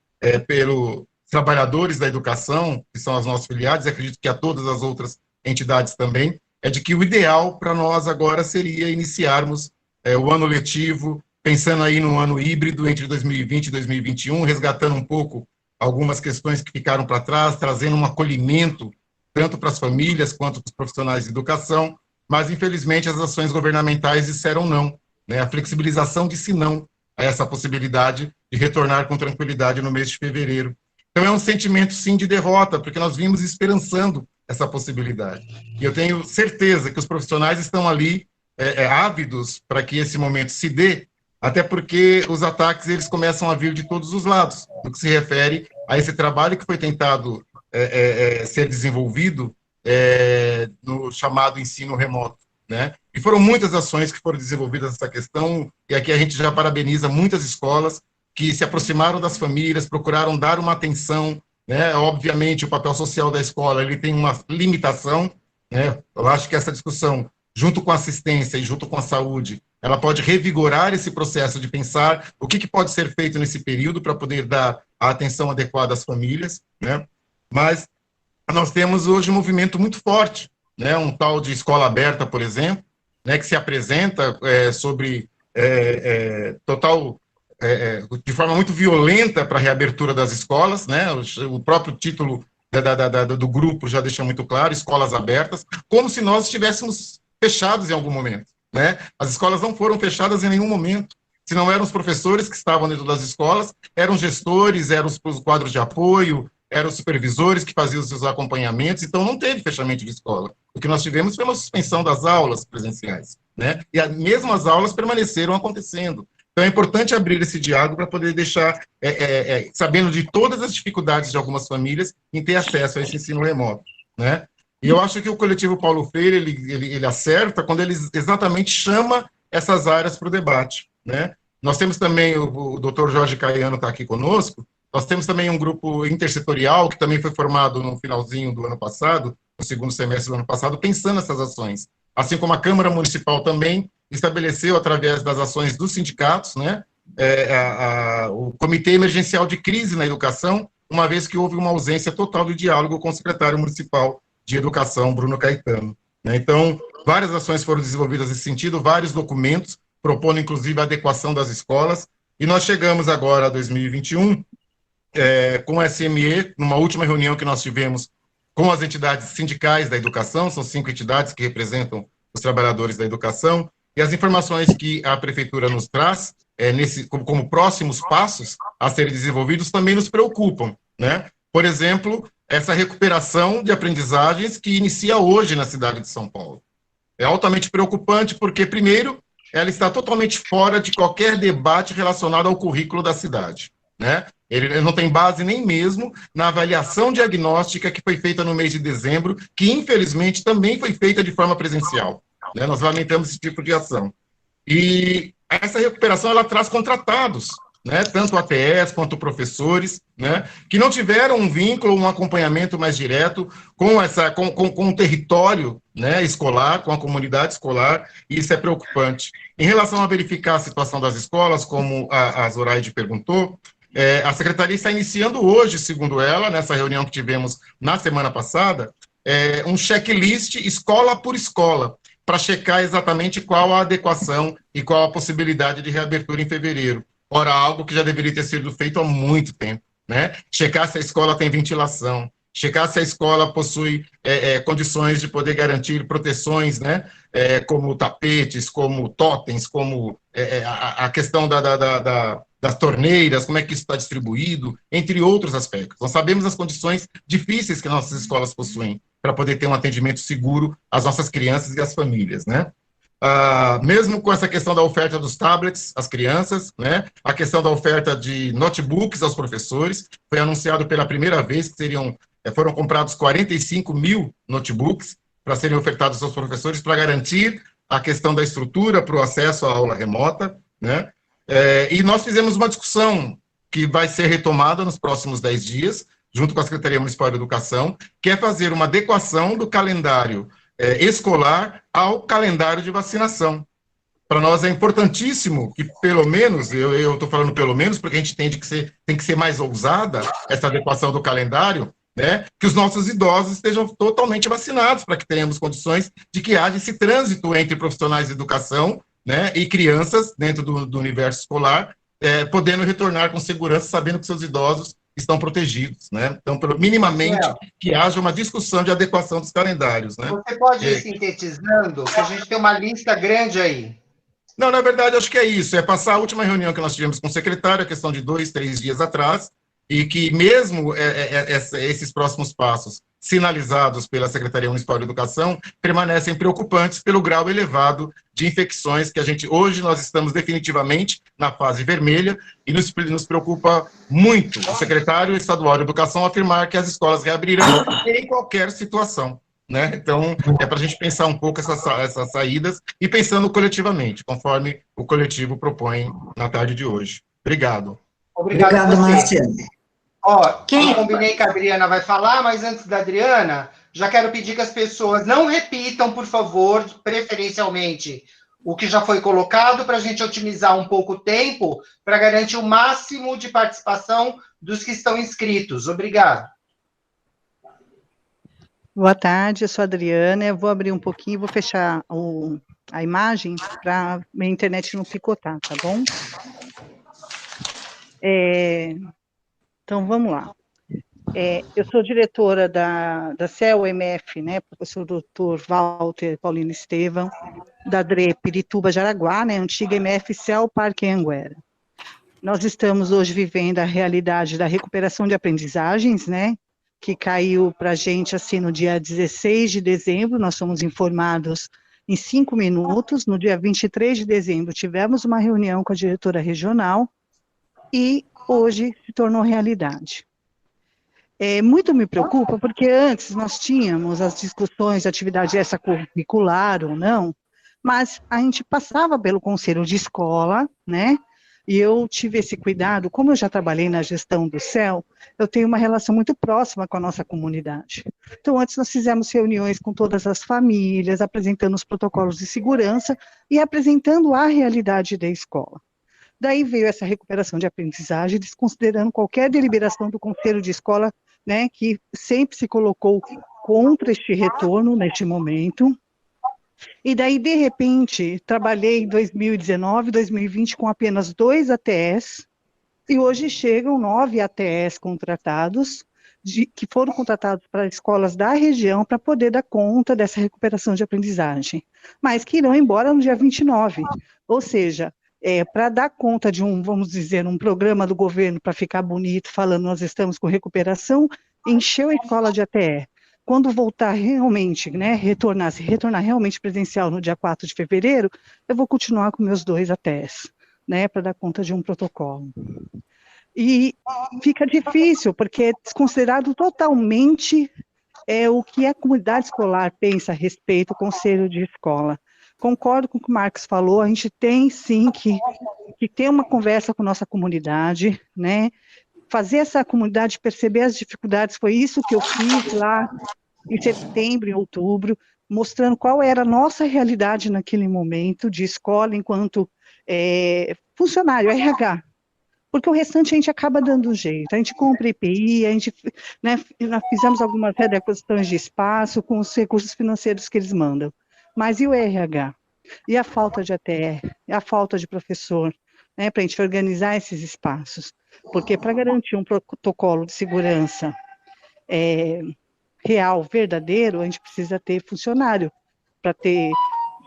pelos trabalhadores da educação, que são as nossas filiadas, e acredito que a todas as outras entidades também, é de que o ideal para nós agora seria iniciarmos o ano letivo, pensando aí no ano híbrido entre 2020 e 2021, resgatando um pouco algumas questões que ficaram para trás, trazendo um acolhimento tanto para as famílias quanto para os profissionais de educação, mas, infelizmente, as ações governamentais disseram não, né? A flexibilização disse não a essa possibilidade de retornar com tranquilidade no mês de fevereiro. Então, é um sentimento, sim, de derrota, porque nós vimos esperançando essa possibilidade. E eu tenho certeza que os profissionais estão ali ávidos para que esse momento se dê, até porque os ataques eles começam a vir de todos os lados, no que se refere a esse trabalho que foi tentado ser desenvolvido no chamado ensino remoto, né? E foram muitas ações que foram desenvolvidas nessa questão, e aqui a gente já parabeniza muitas escolas que se aproximaram das famílias, procuraram dar uma atenção, né? Obviamente, o papel social da escola ele tem uma limitação, né? Eu acho que essa discussão, junto com a assistência e junto com a saúde, ela pode revigorar esse processo de pensar o que pode ser feito nesse período para poder dar a atenção adequada às famílias, né? Mas nós temos hoje um movimento muito forte, né? Um tal de escola aberta, por exemplo, né? Que se apresenta sobre de forma muito violenta para a reabertura das escolas, né? O próprio título do grupo já deixa muito claro, escolas abertas, como se nós estivéssemos fechados em algum momento, né? As escolas não foram fechadas em nenhum momento. Se não eram os professores que estavam dentro das escolas, eram gestores, eram os quadros de apoio, eram os supervisores que faziam os seus acompanhamentos, então não teve fechamento de escola. O que nós tivemos foi uma suspensão das aulas presenciais, né? E mesmo as aulas permaneceram acontecendo. Então é importante abrir esse diálogo para poder deixar, sabendo de todas as dificuldades de algumas famílias em ter acesso a esse ensino remoto, né? E eu acho que o coletivo Paulo Freire, ele acerta quando ele exatamente chama essas áreas para o debate, né? Nós temos também, o doutor Jorge Caiano está aqui conosco, nós temos também um grupo intersetorial que também foi formado no finalzinho do ano passado, no segundo semestre do ano passado, pensando nessas ações. Assim como a Câmara Municipal também estabeleceu, através das ações dos sindicatos, né, o Comitê Emergencial de Crise na Educação, uma vez que houve uma ausência total de diálogo com o secretário municipal de Educação, Bruno Caetano, né? Então, várias ações foram desenvolvidas nesse sentido, vários documentos, propondo, inclusive, a adequação das escolas, e nós chegamos agora a 2021, com o SME, numa última reunião que nós tivemos com as entidades sindicais da educação, são 5 entidades que representam os trabalhadores da educação, e as informações que a prefeitura nos traz, como próximos passos a serem desenvolvidos, também nos preocupam, né? Por exemplo, essa recuperação de aprendizagens que inicia hoje na cidade de São Paulo. É altamente preocupante porque, primeiro, ela está totalmente fora de qualquer debate relacionado ao currículo da cidade, né? Ele não tem base nem mesmo na avaliação diagnóstica que foi feita no mês de dezembro, que, infelizmente, também foi feita de forma presencial, né? Nós lamentamos esse tipo de ação. E essa recuperação, ela traz contratados, né? Tanto ATS quanto professores, né? Que não tiveram um vínculo, um acompanhamento mais direto com o território, né, escolar, com a comunidade escolar, e isso é preocupante. Em relação a verificar a situação das escolas, como a Zoraide perguntou, a Secretaria está iniciando hoje, segundo ela, nessa reunião que tivemos na semana passada, um checklist escola por escola, para checar exatamente qual a adequação e qual a possibilidade de reabertura em fevereiro. Ora, algo que já deveria ter sido feito há muito tempo, né? Checar se a escola tem ventilação, checar se a escola possui condições de poder garantir proteções, né? Como tapetes, como totens, como a questão das torneiras, como é que isso está distribuído, entre outros aspectos. Nós sabemos as condições difíceis que nossas escolas possuem para poder ter um atendimento seguro às nossas crianças e às famílias, né? Mesmo com essa questão da oferta dos tablets às crianças, né? A questão da oferta de notebooks aos professores, foi anunciado pela primeira vez que seriam foram comprados 45 mil notebooks para serem ofertados aos professores para garantir a questão da estrutura para o acesso à aula remota, né? E nós fizemos uma discussão que vai ser retomada nos próximos 10 dias, junto com a Secretaria Municipal de Educação, que é fazer uma adequação do calendário escolar ao calendário de vacinação. Para nós é importantíssimo que, pelo menos, eu estou falando pelo menos, porque a gente entende que tem que ser mais ousada essa adequação do calendário, né, que os nossos idosos estejam totalmente vacinados, para que tenhamos condições de que haja esse trânsito entre profissionais de educação, né, e crianças dentro do universo escolar, podendo retornar com segurança, sabendo que seus idosos estão protegidos, né? Então, minimamente, que haja uma discussão de adequação dos calendários, né? Você pode ir sintetizando, que a gente tem uma lista grande aí. Não, na verdade, acho que é isso, é passar a última reunião que nós tivemos com o secretário, a questão de 2, 3 dias atrás, e que mesmo esses próximos passos sinalizados pela Secretaria Municipal de Educação permanecem preocupantes pelo grau elevado de infecções que hoje nós estamos definitivamente na fase vermelha e nos preocupa muito o secretário estadual de Educação afirmar que as escolas reabrirão em qualquer situação, né? Então, é para a gente pensar um pouco essas saídas e pensando coletivamente, conforme o coletivo propõe na tarde de hoje. Obrigado. Obrigado, Marciano. Ó, eu combinei que a Adriana vai falar, mas antes da Adriana, já quero pedir que as pessoas não repitam, por favor, preferencialmente, o que já foi colocado, para a gente otimizar um pouco o tempo, para garantir o máximo de participação dos que estão inscritos. Obrigado. Boa tarde, eu sou a Adriana, eu vou abrir um pouquinho, vou fechar a imagem para minha internet não picotar, tá bom? Então, vamos lá. Eu sou diretora da CEL-MF, né, professor Dr. Walter Paulino Estevam, da DRE Pirituba Jaraguá, né, antiga MF CEL Parque Anguera. Nós estamos hoje vivendo a realidade da recuperação de aprendizagens, né, que caiu para a gente assim no dia 16 de dezembro, nós fomos informados em 5 minutos, no dia 23 de dezembro tivemos uma reunião com a diretora regional e hoje se tornou realidade. Muito me preocupa, porque antes nós tínhamos as discussões de atividade extracurricular ou não, mas a gente passava pelo conselho de escola, né, e eu tive esse cuidado, como eu já trabalhei na gestão do CEL, eu tenho uma relação muito próxima com a nossa comunidade. Então, antes nós fizemos reuniões com todas as famílias, apresentando os protocolos de segurança e apresentando a realidade da escola. Daí veio essa recuperação de aprendizagem, desconsiderando qualquer deliberação do conselho de escola, né, que sempre se colocou contra este retorno neste momento. E daí, de repente, trabalhei em 2019, 2020 com apenas 2 ATS, e hoje chegam 9 ATS contratados, que foram contratados para escolas da região para poder dar conta dessa recuperação de aprendizagem, mas que irão embora no dia 29, ou seja, para dar conta de vamos dizer, um programa do governo para ficar bonito, falando nós estamos com recuperação, encheu a escola de ATE. Quando voltar realmente, né, retornar realmente presencial no dia 4 de fevereiro, eu vou continuar com meus 2 ATEs, né, para dar conta de um protocolo. E fica difícil, porque é desconsiderado totalmente o que a comunidade escolar pensa a respeito do conselho de escola. Concordo com o que o Marcos falou, a gente tem sim que ter uma conversa com a nossa comunidade, né, fazer essa comunidade perceber as dificuldades, foi isso que eu fiz lá em setembro, em outubro, mostrando qual era a nossa realidade naquele momento de escola enquanto funcionário, RH, porque o restante a gente acaba dando um jeito, a gente compra EPI, a gente, né, nós fizemos algumas readequações de espaço com os recursos financeiros que eles mandam, mas e o RH? E a falta de ATE? E a falta de professor? Né, para a gente organizar esses espaços? Porque para garantir um protocolo de segurança real, verdadeiro, a gente precisa ter funcionário, para ter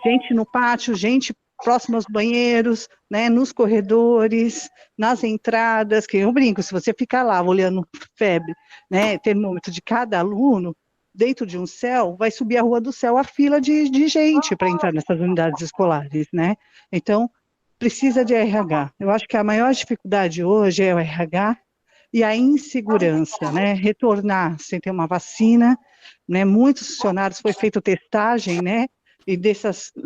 gente no pátio, gente próximo aos banheiros, né, nos corredores, nas entradas, que eu brinco, se você ficar lá olhando febre, né, termômetro de cada aluno, dentro de um CEL, vai subir a Rua do Céu a fila de gente para entrar nessas unidades escolares, né? Então, precisa de RH. Eu acho que a maior dificuldade hoje é o RH e a insegurança, né? Retornar sem ter uma vacina, né? Muitos funcionários, foi feita testagem, né? E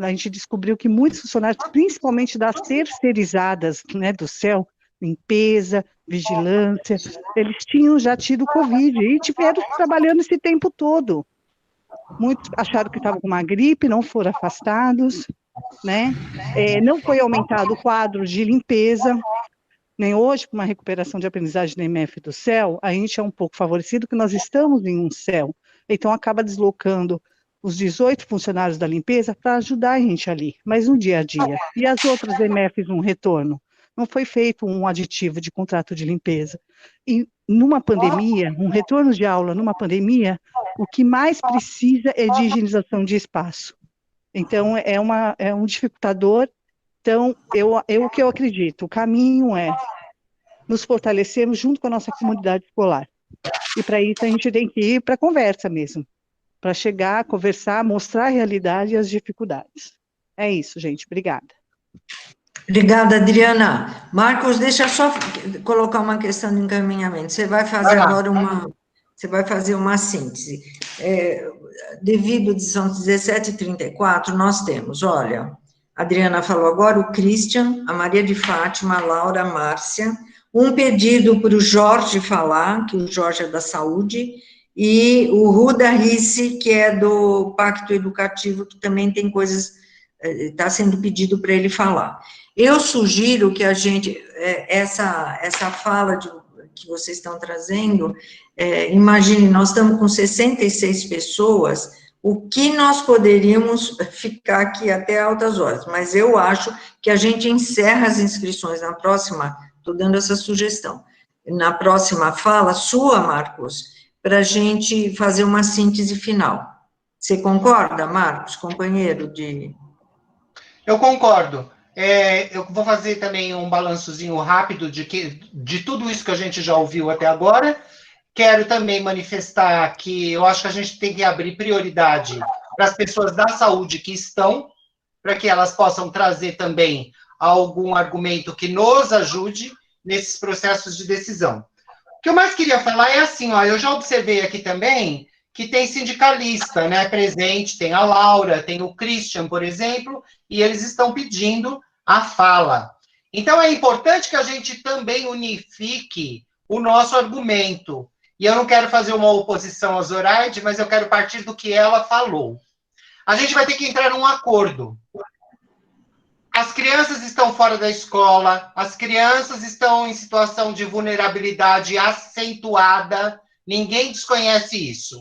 a gente descobriu que muitos funcionários, principalmente das terceirizadas, né, do CEL, limpeza, vigilância, eles tinham já tido Covid e tiveram trabalhando esse tempo todo. Muitos acharam que estavam com uma gripe, não foram afastados, né? Não foi aumentado o quadro de limpeza, nem hoje, com uma recuperação de aprendizagem da EMF do CEL, a gente é um pouco favorecido, porque nós estamos em um CEL, então acaba deslocando os 18 funcionários da limpeza para ajudar a gente ali, mas no dia a dia. E as outras EMFs no retorno? Não foi feito um aditivo de contrato de limpeza. E numa pandemia, um retorno de aula numa pandemia, o que mais precisa é de higienização de espaço. Então, é um dificultador. Então, o que eu acredito, o caminho é nos fortalecermos junto com a nossa comunidade escolar. E para isso a gente tem que ir para a conversa mesmo, para chegar, conversar, mostrar a realidade e as dificuldades. É isso, gente. Obrigada. Obrigada, Adriana. Marcos, deixa eu só colocar uma questão de encaminhamento. Você vai fazer agora uma síntese. Devido, são 17h34, nós temos, olha, a Adriana falou agora, o Christian, a Maria de Fátima, a Laura, a Márcia, um pedido para o Jorge falar, que o Jorge é da saúde, e o Ruda Risse, que é do Pacto Educativo, que também tem coisas, está sendo pedido para ele falar. Eu sugiro que a gente, essa fala que vocês estão trazendo, imagine, nós estamos com 66 pessoas, o que nós poderíamos ficar aqui até altas horas, mas eu acho que a gente encerra as inscrições na próxima, estou dando essa sugestão, na próxima fala sua, Marcos, para a gente fazer uma síntese final. Você concorda, Marcos, companheiro de... Eu concordo. Eu vou fazer também um balançozinho rápido de tudo isso que a gente já ouviu até agora. Quero também manifestar que eu acho que a gente tem que abrir prioridade para as pessoas da saúde que estão, para que elas possam trazer também algum argumento que nos ajude nesses processos de decisão. O que eu mais queria falar é assim, ó, eu já observei aqui também que tem sindicalista, né, presente, tem a Laura, tem o Christian, por exemplo, e eles estão pedindo a fala. Então, é importante que a gente também unifique o nosso argumento. E eu não quero fazer uma oposição a Zoraide, mas eu quero partir do que ela falou. A gente vai ter que entrar num acordo. As crianças estão fora da escola, as crianças estão em situação de vulnerabilidade acentuada, ninguém desconhece isso.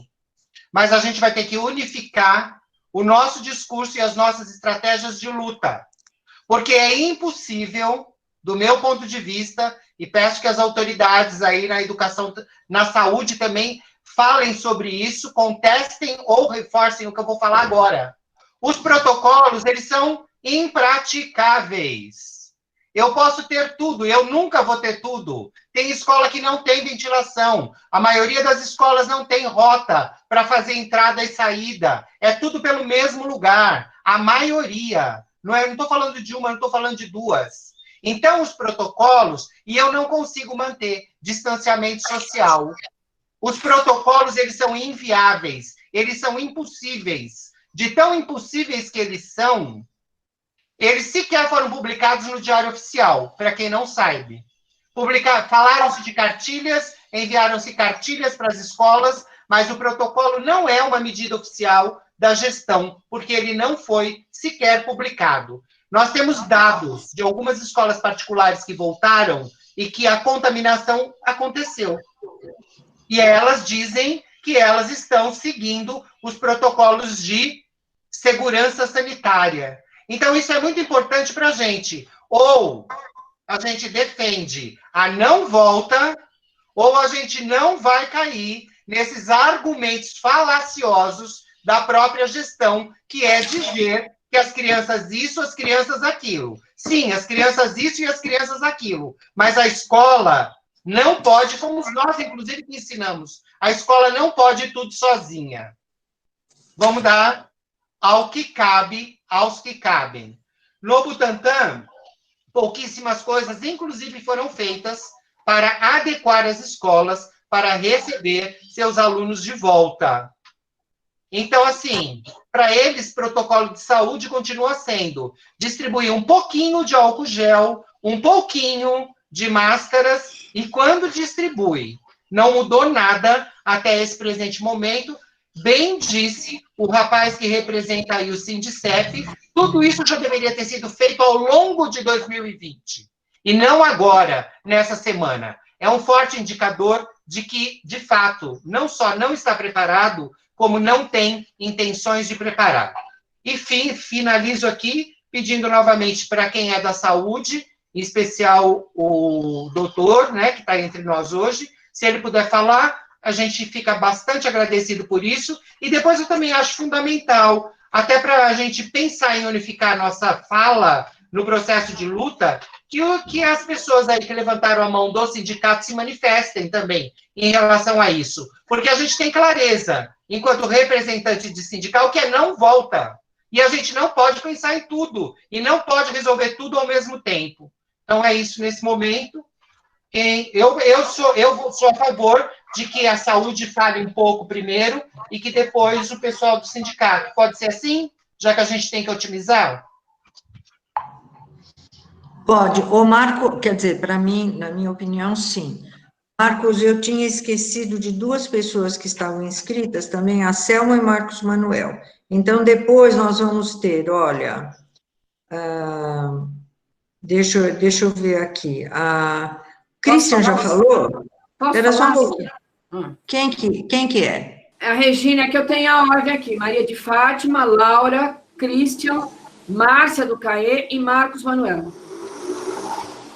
Mas a gente vai ter que unificar o nosso discurso e as nossas estratégias de luta. Porque é impossível, do meu ponto de vista, e peço que as autoridades aí na educação, na saúde também, falem sobre isso, contestem ou reforcem o que eu vou falar agora. Os protocolos, eles são impraticáveis. Eu posso ter tudo, eu nunca vou ter tudo. Tem escola que não tem ventilação. A maioria das escolas não tem rota para fazer entrada e saída. É tudo pelo mesmo lugar. A maioria. Não estou falando de uma, não estou falando de duas. Então, os protocolos, e eu não consigo manter distanciamento social. Os protocolos, eles são inviáveis, eles são impossíveis. De tão impossíveis que eles são, eles sequer foram publicados no Diário Oficial, para quem não sabe. Falaram-se de cartilhas, enviaram-se cartilhas para as escolas, mas o protocolo não é uma medida oficial da gestão, porque ele não foi sequer publicado. Nós temos dados de algumas escolas particulares que voltaram e que a contaminação aconteceu. E elas dizem que elas estão seguindo os protocolos de segurança sanitária. Então, isso é muito importante para a gente. Ou a gente defende a não volta, ou a gente não vai cair nesses argumentos falaciosos da própria gestão, que é dizer que as crianças isso, as crianças aquilo. Sim, as crianças isso e as crianças aquilo. Mas a escola não pode, como nós, inclusive, que ensinamos, a escola não pode tudo sozinha. Vamos dar ao que cabe, aos que cabem. No Butantã, pouquíssimas coisas, inclusive, foram feitas para adequar as escolas para receber seus alunos de volta. Então, assim, para eles, protocolo de saúde continua sendo distribuir um pouquinho de álcool gel, um pouquinho de máscaras, e quando distribui, não mudou nada até esse presente momento. Bem disse o rapaz que representa aí o Sindicep, tudo isso já deveria ter sido feito ao longo de 2020, e não agora, nessa semana. É um forte indicador de que, de fato, não só não está preparado, como não tem intenções de preparar. E finalizo aqui pedindo novamente para quem é da saúde, em especial o doutor, né, que está entre nós hoje, se ele puder falar, a gente fica bastante agradecido por isso. E depois eu também acho fundamental, até para a gente pensar em unificar a nossa fala no processo de luta, que as pessoas aí que levantaram a mão do sindicato se manifestem também em relação a isso. Porque a gente tem clareza, enquanto representante de sindical, que não volta. E a gente não pode pensar em tudo, e não pode resolver tudo ao mesmo tempo. Então, é isso nesse momento. Eu sou a favor de que a saúde fale um pouco primeiro, e que depois o pessoal do sindicato. Pode ser assim, já que a gente tem que otimizar? Pode. O Marco, quer dizer, para mim, na minha opinião, sim. Marcos, eu tinha esquecido de duas pessoas que estavam inscritas também, a Selma e Marcos Manuel. Então, depois nós vamos ter, olha, deixa eu ver aqui, a Christian já falou? Era só um pouquinho. Quem que é? A Regina, que eu tenho a ordem aqui, Maria de Fátima, Laura, Christian, Márcia do Caê e Marcos Manuel.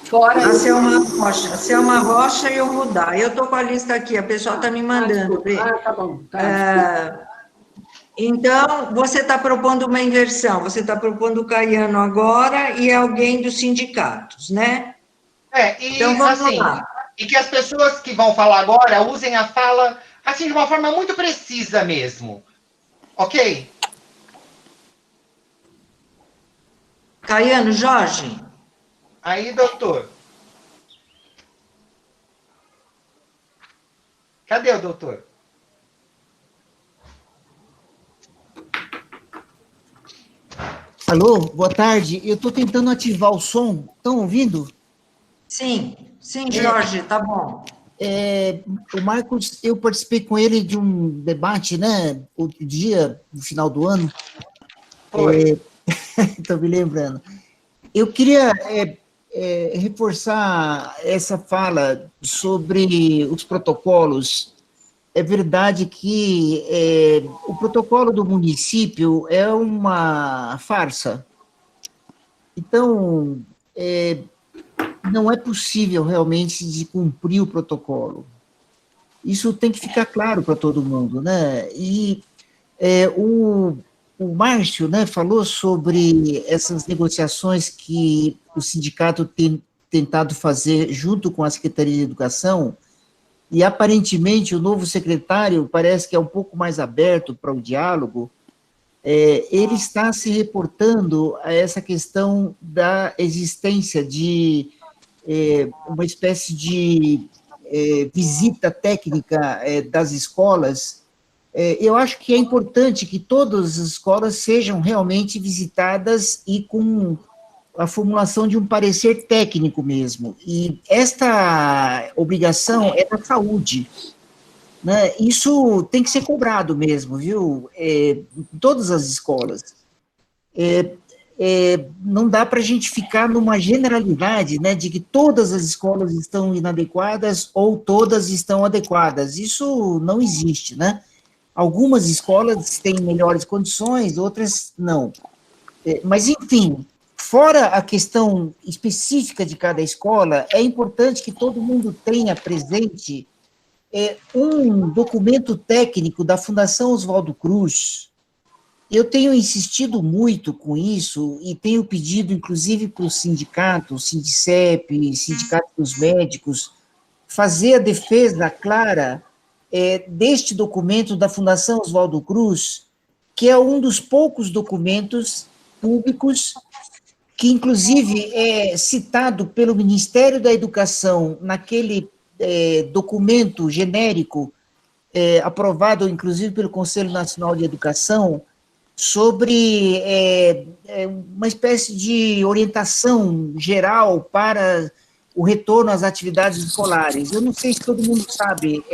Fora a Selma Rocha e eu mudar. Eu estou com a lista aqui, a pessoa está me mandando. Tá bom. Tá, então, você está propondo uma inversão, você está propondo o Caiano agora e alguém dos sindicatos, né? Então, vamos assim, lá. E que as pessoas que vão falar agora usem a fala, assim, de uma forma muito precisa mesmo. Ok? Caiano, Jorge? Aí, doutor. Cadê o doutor? Alô, boa tarde. Eu estou tentando ativar o som. Estão ouvindo? Sim, Jorge, tá bom. O Marcos, eu participei com ele de um debate, né? Outro dia, no final do ano. Foi. Estou me lembrando. Eu queria reforçar essa fala sobre os protocolos. É verdade que o protocolo do município é uma farsa. Então, não é possível realmente de cumprir o protocolo. Isso tem que ficar claro para todo mundo, né? E o Márcio, né, falou sobre essas negociações que o sindicato tem tentado fazer junto com a Secretaria de Educação, e aparentemente o novo secretário parece que é um pouco mais aberto para o diálogo. Ele está se reportando a essa questão da existência de uma espécie de visita técnica das escolas. Eu acho que é importante que todas as escolas sejam realmente visitadas e com a formulação de um parecer técnico mesmo. E esta obrigação é da saúde, né? Isso tem que ser cobrado mesmo, viu? Em todas as escolas. Não dá para a gente ficar numa generalidade, né, de que todas as escolas estão inadequadas ou todas estão adequadas. Isso não existe, né? Algumas escolas têm melhores condições, outras não. Mas, enfim, fora a questão específica de cada escola, é importante que todo mundo tenha presente um documento técnico da Fundação Oswaldo Cruz. Eu tenho insistido muito com isso e tenho pedido, inclusive, para o sindicato, o Sindicep, Sindicato dos Médicos, fazer a defesa clara deste documento da Fundação Oswaldo Cruz, que é um dos poucos documentos públicos que inclusive é citado pelo Ministério da Educação naquele documento genérico, aprovado inclusive pelo Conselho Nacional de Educação, sobre uma espécie de orientação geral para o retorno às atividades escolares. Eu não sei se todo mundo sabe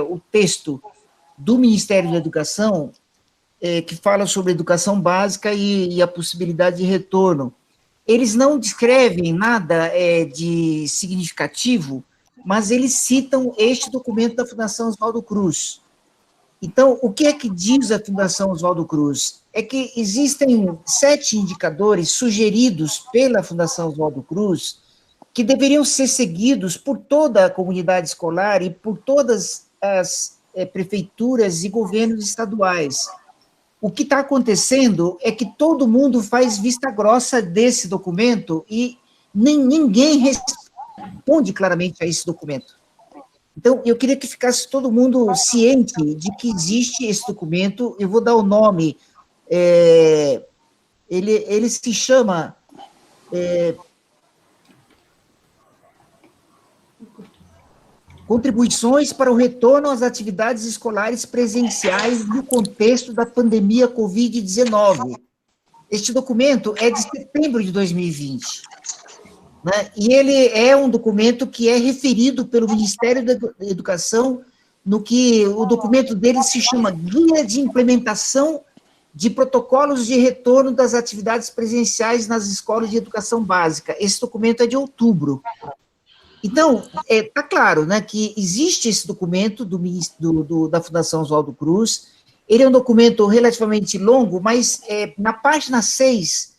o texto do Ministério da Educação, que fala sobre educação básica e a possibilidade de retorno. Eles não descrevem nada de significativo, mas eles citam este documento da Fundação Oswaldo Cruz. Então, o que é que diz a Fundação Oswaldo Cruz? É que existem 7 indicadores sugeridos pela Fundação Oswaldo Cruz que deveriam ser seguidos por toda a comunidade escolar e por todas as prefeituras e governos estaduais. O que está acontecendo é que todo mundo faz vista grossa desse documento e ninguém responde claramente a esse documento. Então, eu queria que ficasse todo mundo ciente de que existe esse documento. Eu vou dar o nome. Ele se chama... Contribuições para o retorno às atividades escolares presenciais no contexto da pandemia Covid-19. Este documento é de setembro de 2020. Né? E ele é um documento que é referido pelo Ministério da Educação, no que o documento dele se chama Guia de Implementação de Protocolos de Retorno das Atividades Presenciais nas Escolas de Educação Básica. Esse documento é de outubro. Então, está claro, né, que existe esse documento da Fundação Oswaldo Cruz. Ele é um documento relativamente longo, mas na página 6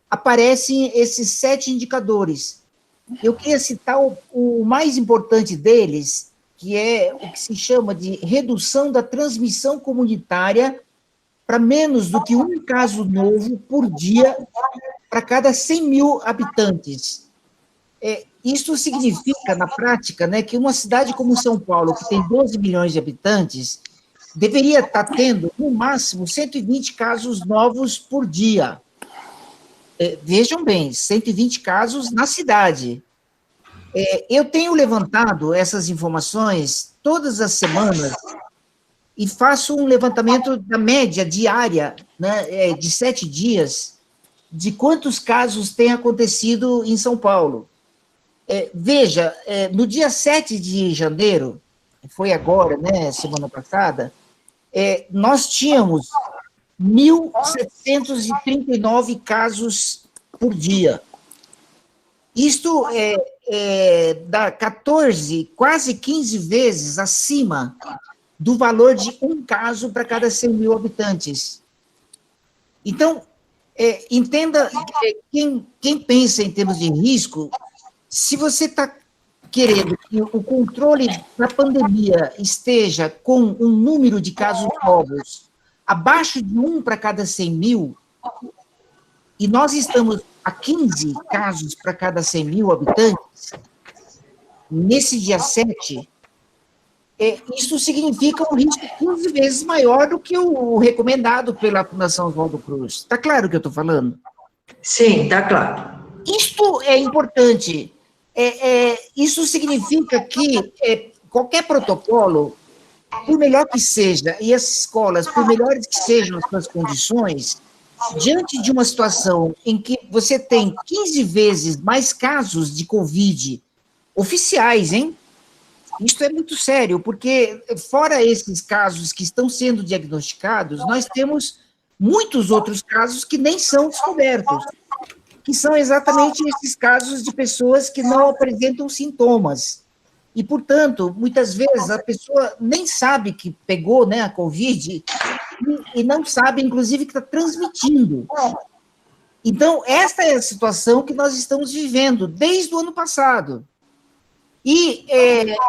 aparecem esses 7 indicadores. Eu queria citar o mais importante deles, que é o que se chama de redução da transmissão comunitária para menos do que um caso novo por dia para cada 100 mil habitantes. Isso significa, na prática, né, que uma cidade como São Paulo, que tem 12 milhões de habitantes, deveria estar tendo, no máximo, 120 casos novos por dia. Vejam bem, 120 casos na cidade. Eu tenho levantado essas informações todas as semanas e faço um levantamento da média diária, né, de 7 dias, de quantos casos tem acontecido em São Paulo. Veja, no dia 7 de janeiro, foi agora, né, semana passada, nós tínhamos 1.739 casos por dia. Isto dá 14, quase 15 vezes acima do valor de um caso para cada 100 mil habitantes. Então, entenda, quem pensa em termos de risco, se você está querendo que o controle da pandemia esteja com um número de casos novos abaixo de 1 para cada 100 mil, e nós estamos a 15 casos para cada 100 mil habitantes, nesse dia 7, isso significa um risco 15 vezes maior do que o recomendado pela Fundação Oswaldo Cruz. Está claro o que eu estou falando? Sim, está claro. Isto é importante. Isso significa que qualquer protocolo, por melhor que seja, e as escolas, por melhores que sejam as suas condições, diante de uma situação em que você tem 15 vezes mais casos de Covid oficiais, hein? Isso é muito sério, porque fora esses casos que estão sendo diagnosticados, nós temos muitos outros casos que nem são descobertos, que são exatamente esses casos de pessoas que não apresentam sintomas. E, portanto, muitas vezes a pessoa nem sabe que pegou, né, a Covid e não sabe, inclusive, que está transmitindo. Então, esta é a situação que nós estamos vivendo desde o ano passado. E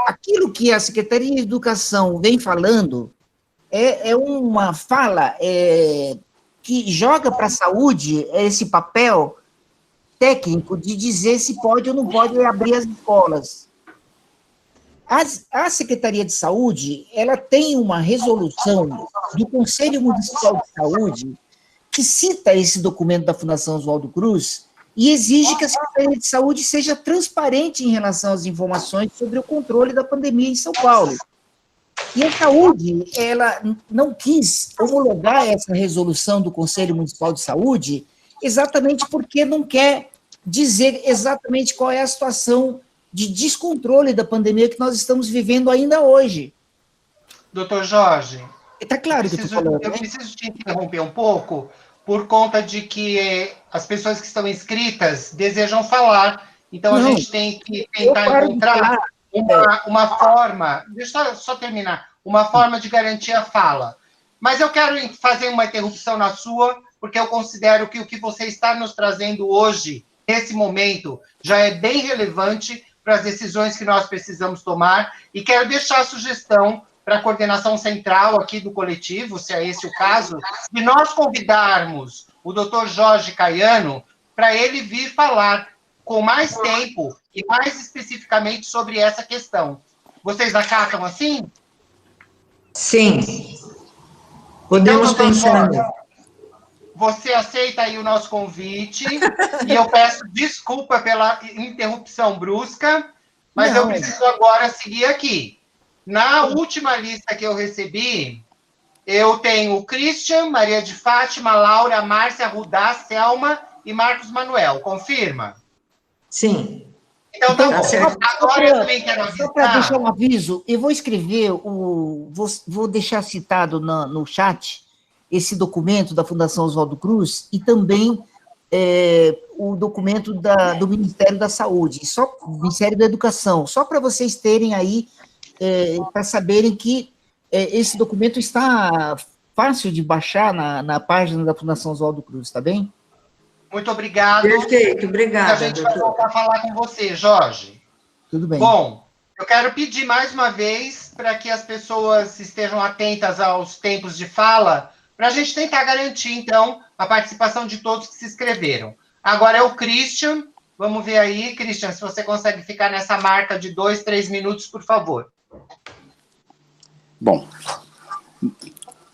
aquilo que a Secretaria de Educação vem falando é uma fala que joga para a saúde esse papel técnico de dizer se pode ou não pode abrir as escolas. A Secretaria de Saúde, ela tem uma resolução do Conselho Municipal de Saúde que cita esse documento da Fundação Oswaldo Cruz e exige que a Secretaria de Saúde seja transparente em relação às informações sobre o controle da pandemia em São Paulo. E a saúde, ela não quis homologar essa resolução do Conselho Municipal de Saúde exatamente porque não quer dizer exatamente qual é a situação de descontrole da pandemia que nós estamos vivendo ainda hoje. Doutor Jorge, está claro que eu estou falando, eu preciso te interromper um pouco, por conta de que as pessoas que estão inscritas desejam falar, então Não, a gente tem que tentar encontrar uma forma, deixa eu só terminar, uma forma de garantir a fala. Mas eu quero fazer uma interrupção na sua, porque eu considero que o que você está nos trazendo hoje, nesse momento, já é bem relevante para as decisões que nós precisamos tomar, e quero deixar a sugestão para a coordenação central aqui do coletivo, se é esse o caso, de nós convidarmos o doutor Jorge Caiano para ele vir falar com mais tempo e mais especificamente sobre essa questão. Vocês acatam assim? Sim. Podemos então, pensar. Jorge, você aceita aí o nosso convite, e eu peço desculpa pela interrupção brusca, mas eu preciso agora seguir aqui. Na última lista que eu recebi, eu tenho o Christian, Maria de Fátima, Laura, Márcia, Rudá, Selma e Marcos Manuel. Confirma? Sim. Então, tá bom. Agora eu também quero avisar. Só para deixar um aviso, eu vou escrever, vou deixar citado no chat esse documento da Fundação Oswaldo Cruz e também o documento do Ministério da Saúde, Ministério da Educação, só para vocês terem aí, para saberem que esse documento está fácil de baixar na página da Fundação Oswaldo Cruz, tá bem? Muito obrigado. Perfeito, obrigada. A gente vai voltar a falar com você, Jorge. Tudo bem. Bom, eu quero pedir mais uma vez para que as pessoas estejam atentas aos tempos de fala, para a gente tentar garantir, então, a participação de todos que se inscreveram. Agora é o Christian. Vamos ver aí, Christian, se você consegue ficar nessa marca de 2, 3 minutos, por favor. Bom,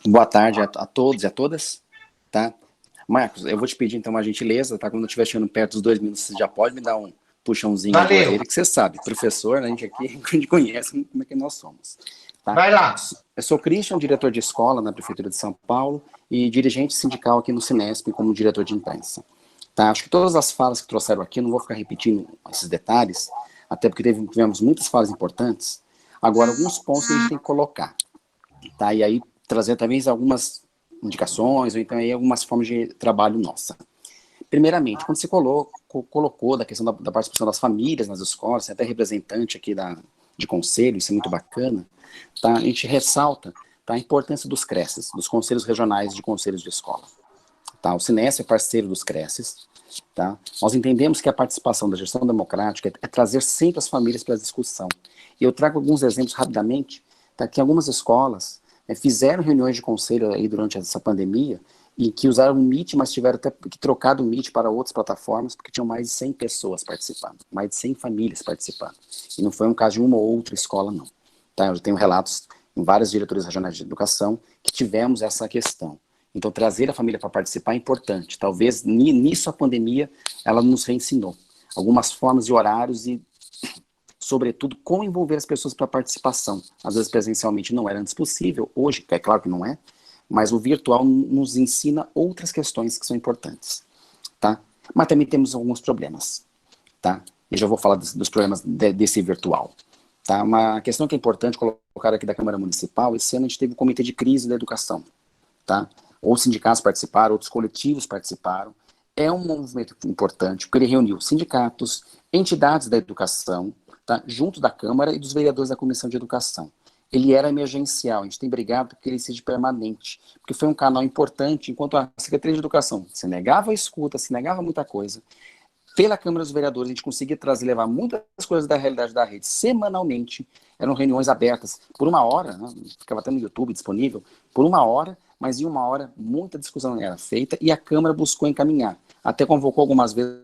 boa tarde a todos e a todas, tá? Marcos, eu vou te pedir, então, uma gentileza, tá? Quando eu estiver chegando perto dos 2 minutos, você já pode me dar um puxãozinho de orelha, que você sabe, professor, né, a gente aqui, a gente conhece como é que nós somos. Tá? Vai lá. Eu sou Christian, diretor de escola na Prefeitura de São Paulo e dirigente sindical aqui no Cinesp como diretor de imprensa. Tá? Acho que todas as falas que trouxeram aqui, não vou ficar repetindo esses detalhes, até porque tivemos muitas falas importantes. Agora, alguns pontos que a gente tem que colocar. Tá? E aí, trazer também algumas indicações, ou então aí algumas formas de trabalho nossa. Primeiramente, quando você colocou da questão da participação das famílias nas escolas, você é até representante aqui de conselho, isso é muito bacana, tá? A gente ressalta, tá, a importância dos CRECES, dos Conselhos Regionais de Conselhos de Escola. Tá? O Cinesp é parceiro dos CRECES. Tá? Nós entendemos que a participação da gestão democrática é trazer sempre as famílias para a discussão. E eu trago alguns exemplos rapidamente, tá, que algumas escolas fizeram reuniões de conselho aí durante essa pandemia e que usaram o Meet, mas tiveram até que trocar o Meet para outras plataformas, porque tinham mais de 100 pessoas participando, mais de 100 famílias participando. E não foi um caso de uma ou outra escola, não. Tá? Eu tenho relatos em várias diretorias regionais de educação que tivemos essa questão. Então, trazer a família para participar é importante. Talvez nisso a pandemia, ela nos reensinou algumas formas e horários e, sobretudo, como envolver as pessoas para participação. Às vezes, presencialmente não era antes possível, hoje, é claro que não é, mas o virtual nos ensina outras questões que são importantes, tá? Mas também temos alguns problemas, tá? E já vou falar dos problemas desse virtual, tá? Uma questão que é importante colocar aqui da Câmara Municipal, esse ano a gente teve o Comitê de Crise da Educação, tá? Outros sindicatos participaram, outros coletivos participaram. É um movimento importante, porque ele reuniu sindicatos, entidades da educação, tá? Junto da Câmara e dos vereadores da Comissão de Educação. Ele era emergencial, a gente tem brigado porque ele seja permanente, porque foi um canal importante, enquanto a Secretaria de Educação se negava a escuta, se negava muita coisa, pela Câmara dos Vereadores a gente conseguia levar muitas coisas da realidade da rede semanalmente, eram reuniões abertas por 1 hora, né? Ficava até no YouTube disponível, por 1 hora, mas em 1 hora muita discussão era feita e a Câmara buscou encaminhar, até convocou algumas vezes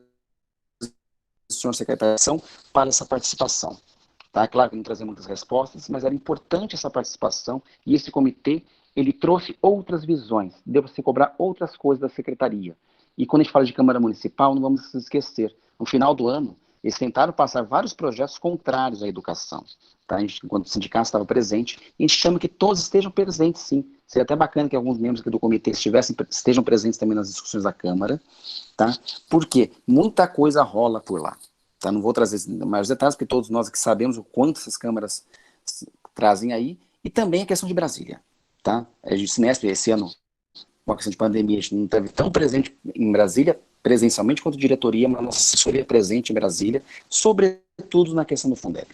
o senhor secretário para essa participação. Tá? Claro que não trazia muitas respostas, mas era importante essa participação e esse comitê, ele trouxe outras visões, deu para se cobrar outras coisas da secretaria. E quando a gente fala de Câmara Municipal, não vamos se esquecer, no final do ano, eles tentaram passar vários projetos contrários à educação. Tá? Enquanto o sindicato estava presente, a gente chama que todos estejam presentes, sim. Seria até bacana que alguns membros aqui do comitê estejam presentes também nas discussões da Câmara, tá? Porque muita coisa rola por lá. Tá? Não vou trazer mais detalhes, porque todos nós aqui sabemos o quanto essas câmaras trazem aí, e também a questão de Brasília. Tá? A gente, Sinesp, esse ano, com a questão de pandemia, a gente não esteve tão presente em Brasília, presencialmente, quanto diretoria, mas a nossa assessoria presente em Brasília, sobretudo na questão do Fundeb.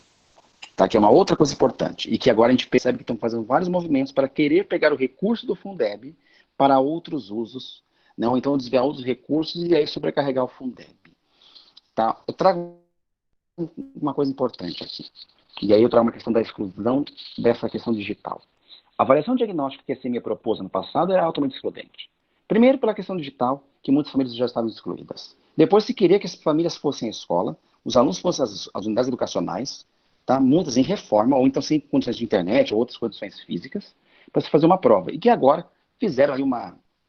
Tá? Que é uma outra coisa importante, e que agora a gente percebe que estão fazendo vários movimentos para querer pegar o recurso do Fundeb para outros usos, né? Ou então desviar outros recursos e aí sobrecarregar o Fundeb. Tá? Eu trago uma coisa importante aqui, e aí eu trago uma questão da exclusão dessa questão digital. A avaliação diagnóstica que a CME propôs no passado era altamente excludente. Primeiro pela questão digital, que muitas famílias já estavam excluídas. Depois se queria que as famílias fossem à escola, os alunos fossem às unidades educacionais, tá? Muitas em reforma, ou então sem condições de internet, ou outras condições físicas, para se fazer uma prova. E que agora fizeram aí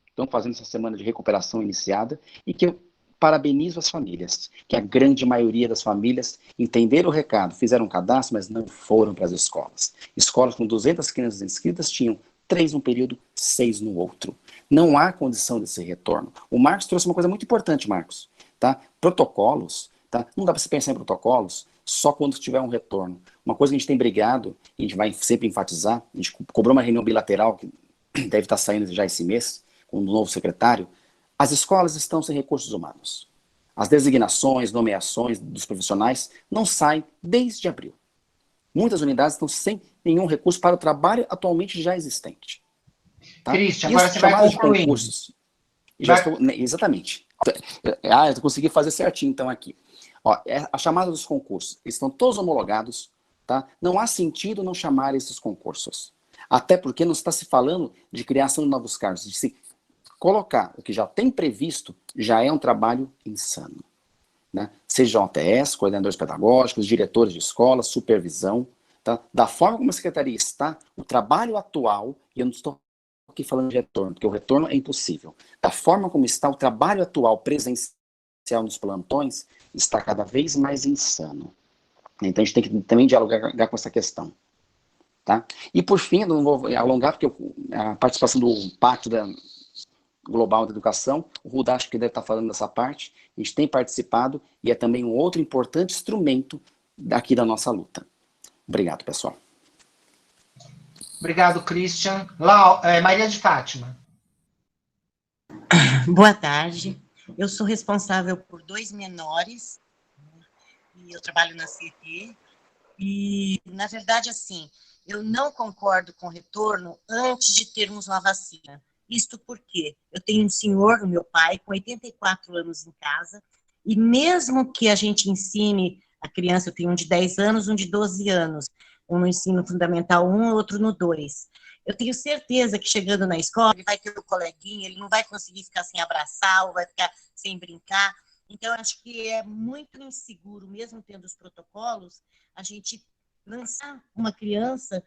estão fazendo essa semana de recuperação iniciada, e que eu parabenizo as famílias, que a grande maioria das famílias entenderam o recado, fizeram um cadastro, mas não foram para as escolas. Escolas com 200 crianças inscritas tinham 3 num período, 6 no outro. Não há condição desse retorno. O Marcos trouxe uma coisa muito importante, Marcos. Tá? Protocolos, tá? Não dá para se pensar em protocolos só quando tiver um retorno. Uma coisa que a gente tem brigado, e a gente vai sempre enfatizar, a gente cobrou uma reunião bilateral, que deve estar saindo já esse mês, com o novo secretário. As escolas estão sem recursos humanos. As designações, nomeações dos profissionais não saem desde abril. Muitas unidades estão sem nenhum recurso para o trabalho atualmente já existente. Tá? Cristian, agora você vai concluir. Exatamente. Eu consegui fazer certinho, então, aqui. Ó, a chamada dos concursos, eles estão todos homologados, tá? Não há sentido não chamar esses concursos. Até porque não está se falando de criação de novos cargos, de se colocar o que já tem previsto, já é um trabalho insano. Né? Sejam OTS, coordenadores pedagógicos, diretores de escola, supervisão. Tá? Da forma como a secretaria está, o trabalho atual, e eu não estou aqui falando de retorno, porque o retorno é impossível. Da forma como está, o trabalho atual presencial nos plantões está cada vez mais insano. Então a gente tem que também dialogar com essa questão. Tá? E por fim, eu não vou alongar, porque a participação do Pacto Global da Educação, o Ruda acho que deve estar falando dessa parte, a gente tem participado e é também um outro importante instrumento daqui da nossa luta. Obrigado, pessoal. Obrigado, Christian. Maria de Fátima. Boa tarde. Eu sou responsável por 2 menores, e eu trabalho na CET, e, na verdade, assim, eu não concordo com o retorno antes de termos uma vacina. Isto porque eu tenho um senhor, meu pai, com 84 anos em casa, e mesmo que a gente ensine a criança, eu tenho um de 10 anos, um de 12 anos, um no ensino fundamental 1, outro no 2. Eu tenho certeza que chegando na escola, ele vai ter o coleguinha, ele não vai conseguir ficar sem abraçar, ou vai ficar sem brincar. Então, acho que é muito inseguro, mesmo tendo os protocolos, a gente lançar uma criança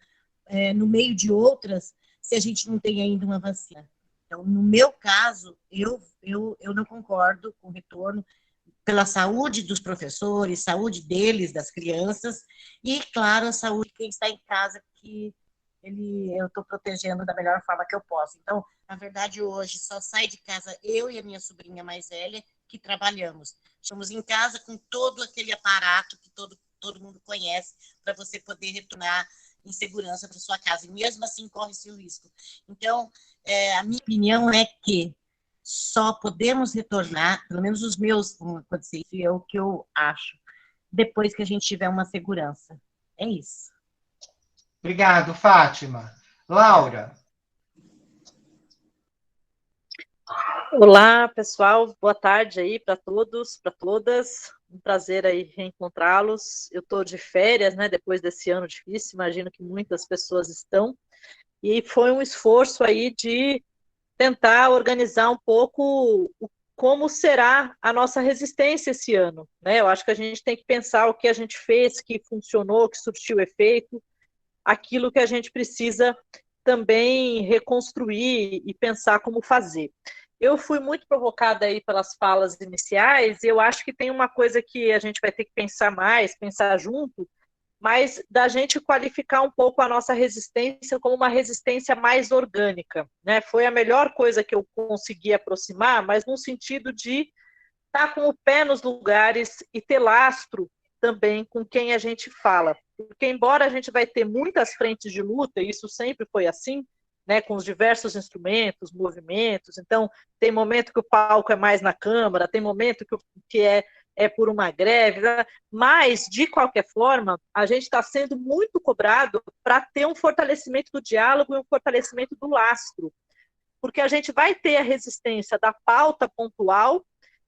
no meio de outras, se a gente não tem ainda uma vacina. Então, no meu caso, eu não concordo com o retorno pela saúde dos professores, saúde deles, das crianças, e, claro, a saúde de quem está em casa, que eu estou protegendo da melhor forma que eu posso. Então, na verdade, hoje só sai de casa eu e a minha sobrinha mais velha que trabalhamos. Estamos em casa com todo aquele aparato que todo mundo conhece para você poder retornar em segurança para sua casa, e mesmo assim corre-se o risco. Então, a minha opinião é que só podemos retornar, pelo menos os meus, como acontecer, isso é o que eu acho, depois que a gente tiver uma segurança. É isso. Obrigado, Fátima. Laura. Olá, pessoal. Boa tarde aí para todos, para todas. Um prazer aí reencontrá-los. Eu estou de férias, né, depois desse ano difícil, imagino que muitas pessoas estão. E foi um esforço aí de tentar organizar um pouco como será a nossa resistência esse ano, né? Eu acho que a gente tem que pensar o que a gente fez, que funcionou, que surtiu efeito, aquilo que a gente precisa também reconstruir e pensar como fazer. eu fui muito provocada aí pelas falas iniciais, e eu acho que tem uma coisa que a gente vai ter que pensar mais, pensar junto, mas da gente qualificar um pouco a nossa resistência como uma resistência mais orgânica, né? Foi a melhor coisa que eu consegui aproximar, mas no sentido de estar com o pé nos lugares e ter lastro também com quem a gente fala. Porque embora a gente vai ter muitas frentes de luta, e isso sempre foi assim, né, com os diversos instrumentos, movimentos, então tem momento que o palco é mais na Câmara, tem momento que é por uma greve, né? Mas, de qualquer forma, a gente está sendo muito cobrado para ter um fortalecimento do diálogo e um fortalecimento do lastro, porque a gente vai ter a resistência da pauta pontual,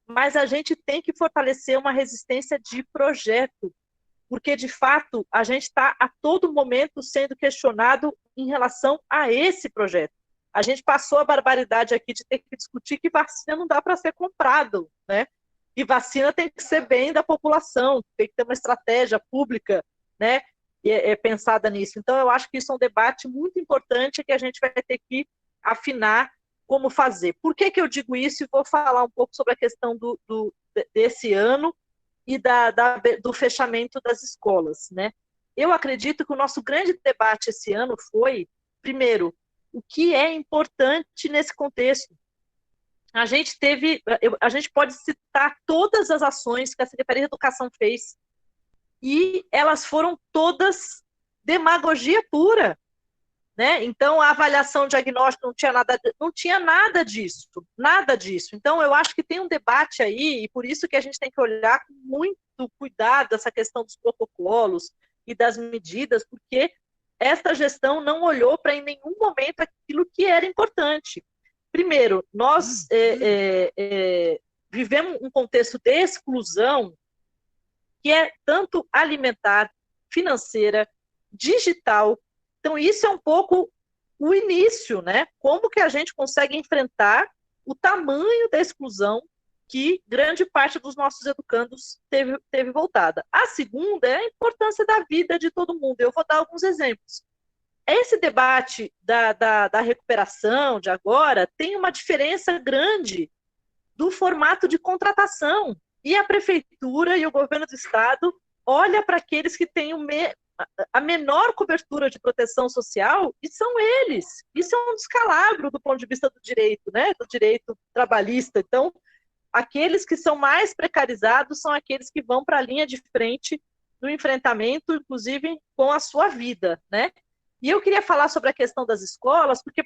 mas a gente tem que fortalecer uma resistência de projeto, porque, de fato, a gente está a todo momento sendo questionado em relação a esse projeto. A gente passou a barbaridade aqui de ter que discutir que vacina não dá para ser comprado, né? E vacina tem que ser bem da população, tem que ter uma estratégia pública, né, pensada nisso. Então, eu acho que isso é um debate muito importante que a gente vai ter que afinar como fazer. Por que eu digo isso? E vou falar um pouco sobre a questão desse ano e do fechamento das escolas, né? Eu acredito que o nosso grande debate esse ano foi, primeiro, o que é importante nesse contexto. A gente pode citar todas as ações que a Secretaria de Educação fez e elas foram todas demagogia pura, né? Então, a avaliação diagnóstica não tinha nada disso, nada disso. Então, eu acho que tem um debate aí, e por isso que a gente tem que olhar com muito cuidado essa questão dos protocolos e das medidas, porque esta gestão não olhou para, em nenhum momento, aquilo que era importante. Primeiro, nós vivemos um contexto de exclusão que é tanto alimentar, financeira, digital. Então, isso é um pouco o início, né? Como que a gente consegue enfrentar o tamanho da exclusão que grande parte dos nossos educandos teve voltada. A segunda é a importância da vida de todo mundo. Eu vou dar alguns exemplos. Esse debate da recuperação de agora tem uma diferença grande do formato de contratação. E a prefeitura e o governo do estado olha para aqueles que têm a menor cobertura de proteção social, e são eles. Isso é um descalabro do ponto de vista do direito, né? Do direito trabalhista. Então, aqueles que são mais precarizados são aqueles que vão para a linha de frente do enfrentamento, inclusive com a sua vida, né? E eu queria falar sobre a questão das escolas, porque,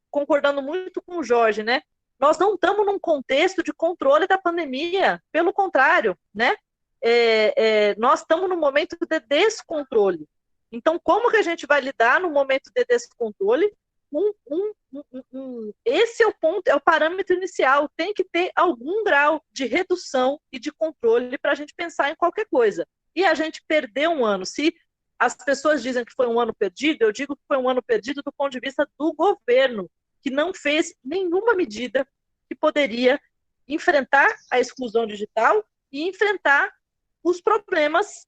concordando muito com o Jorge, né, nós não estamos num contexto de controle da pandemia, pelo contrário, né? Nós estamos num momento de descontrole. Então, como que a gente vai lidar no momento de descontrole? Esse é o ponto, é o parâmetro inicial. Tem que ter algum grau de redução e de controle para a gente pensar em qualquer coisa. E a gente perdeu um ano. Se as pessoas dizem que foi um ano perdido, eu digo que foi um ano perdido do ponto de vista do governo, que não fez nenhuma medida que poderia enfrentar a exclusão digital e enfrentar os problemas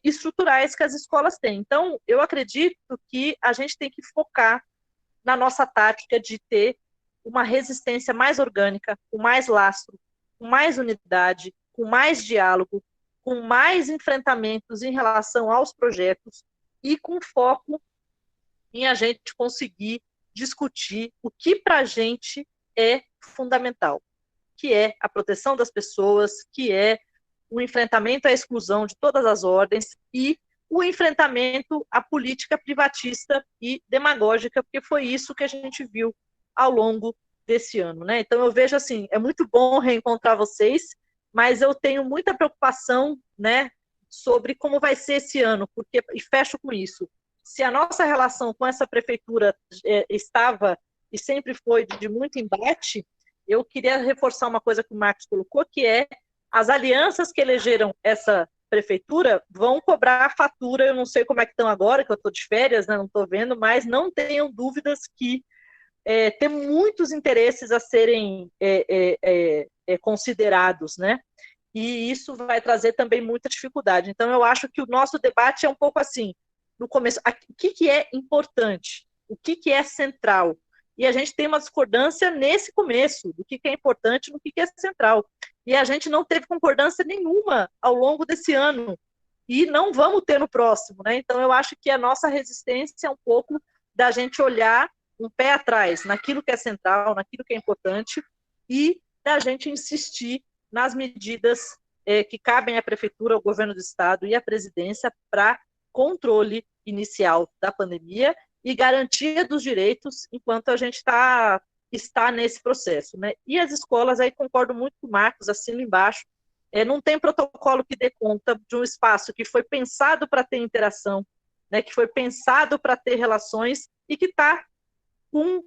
estruturais que as escolas têm. Então, eu acredito que a gente tem que focar na nossa tática de ter uma resistência mais orgânica, com mais lastro, com mais unidade, com mais diálogo, com mais enfrentamentos em relação aos projetos e com foco em a gente conseguir discutir o que para a gente é fundamental, que é a proteção das pessoas, que é o enfrentamento à exclusão de todas as ordens e o enfrentamento à política privatista e demagógica, porque foi isso que a gente viu ao longo desse ano, né? Então eu vejo assim, é muito bom reencontrar vocês, mas eu tenho muita preocupação, né, sobre como vai ser esse ano, porque, e fecho com isso, se a nossa relação com essa prefeitura estava e sempre foi de muito embate, eu queria reforçar uma coisa que o Marcos colocou, que é as alianças que elegeram essa prefeitura vão cobrar a fatura, eu não sei como é que estão agora, que eu estou de férias, né, não estou vendo, mas não tenham dúvidas que tem muitos interesses a serem considerados, né? E isso vai trazer também muita dificuldade. Então, eu acho que o nosso debate é um pouco assim, no começo, o que é importante, o que é central, E a gente tem uma discordância nesse começo, do que é importante e do que é central. E a gente não teve concordância nenhuma ao longo desse ano. E não vamos ter no próximo, né? Então, eu acho que a nossa resistência é um pouco da gente olhar um pé atrás naquilo que é central, naquilo que é importante, e da gente insistir nas medidas que cabem à Prefeitura, ao Governo do Estado e à Presidência para controle inicial da pandemia e garantia dos direitos enquanto a gente está nesse processo, né? E as escolas, aí concordo muito com o Marcos, assino embaixo, não tem protocolo que dê conta de um espaço que foi pensado para ter interação, né, que foi pensado para ter relações e que está com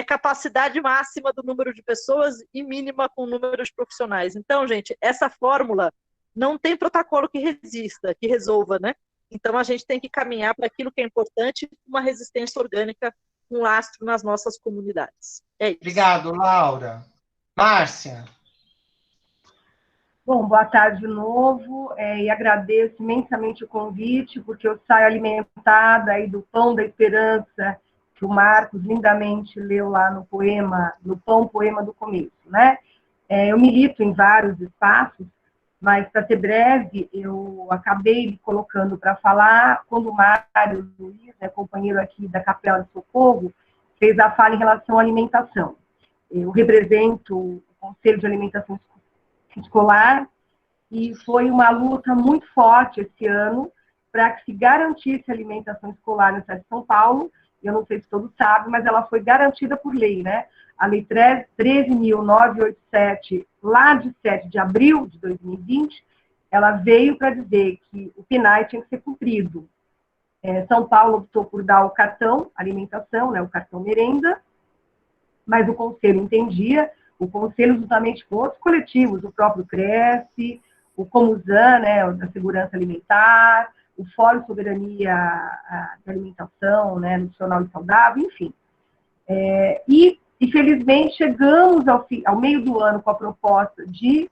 capacidade máxima do número de pessoas e mínima com o número de profissionais. Então, gente, essa fórmula não tem protocolo que resista, que resolva, né? Então, a gente tem que caminhar para aquilo que é importante, uma resistência orgânica, um lastro nas nossas comunidades. É isso. Obrigado, Laura. Márcia. Bom, boa tarde de novo, e agradeço imensamente o convite, porque eu saio alimentada aí do pão da esperança, que o Marcos lindamente leu lá no poema, no Pão, poema do começo, né? Eu milito em vários espaços, mas, para ser breve, eu acabei me colocando para falar quando o Mário Luiz, companheiro aqui da Capela de Socorro, fez a fala em relação à alimentação. Eu represento o Conselho de Alimentação Escolar e foi uma luta muito forte esse ano para que se garantisse a alimentação escolar no estado de São Paulo. Eu não sei se todos sabem, mas ela foi garantida por lei, né? A Lei 13.987, lá de 7 de abril de 2020, ela veio para dizer que o PNAE tinha que ser cumprido. São Paulo optou por dar o cartão alimentação, né, o cartão merenda, mas o Conselho entendia, o Conselho juntamente com outros coletivos, o próprio Cresce, o Comusan, né, da Segurança Alimentar, o Fórum Soberania da Alimentação, né, Nutricional e Saudável, enfim. E, infelizmente, chegamos ao meio do ano com a proposta de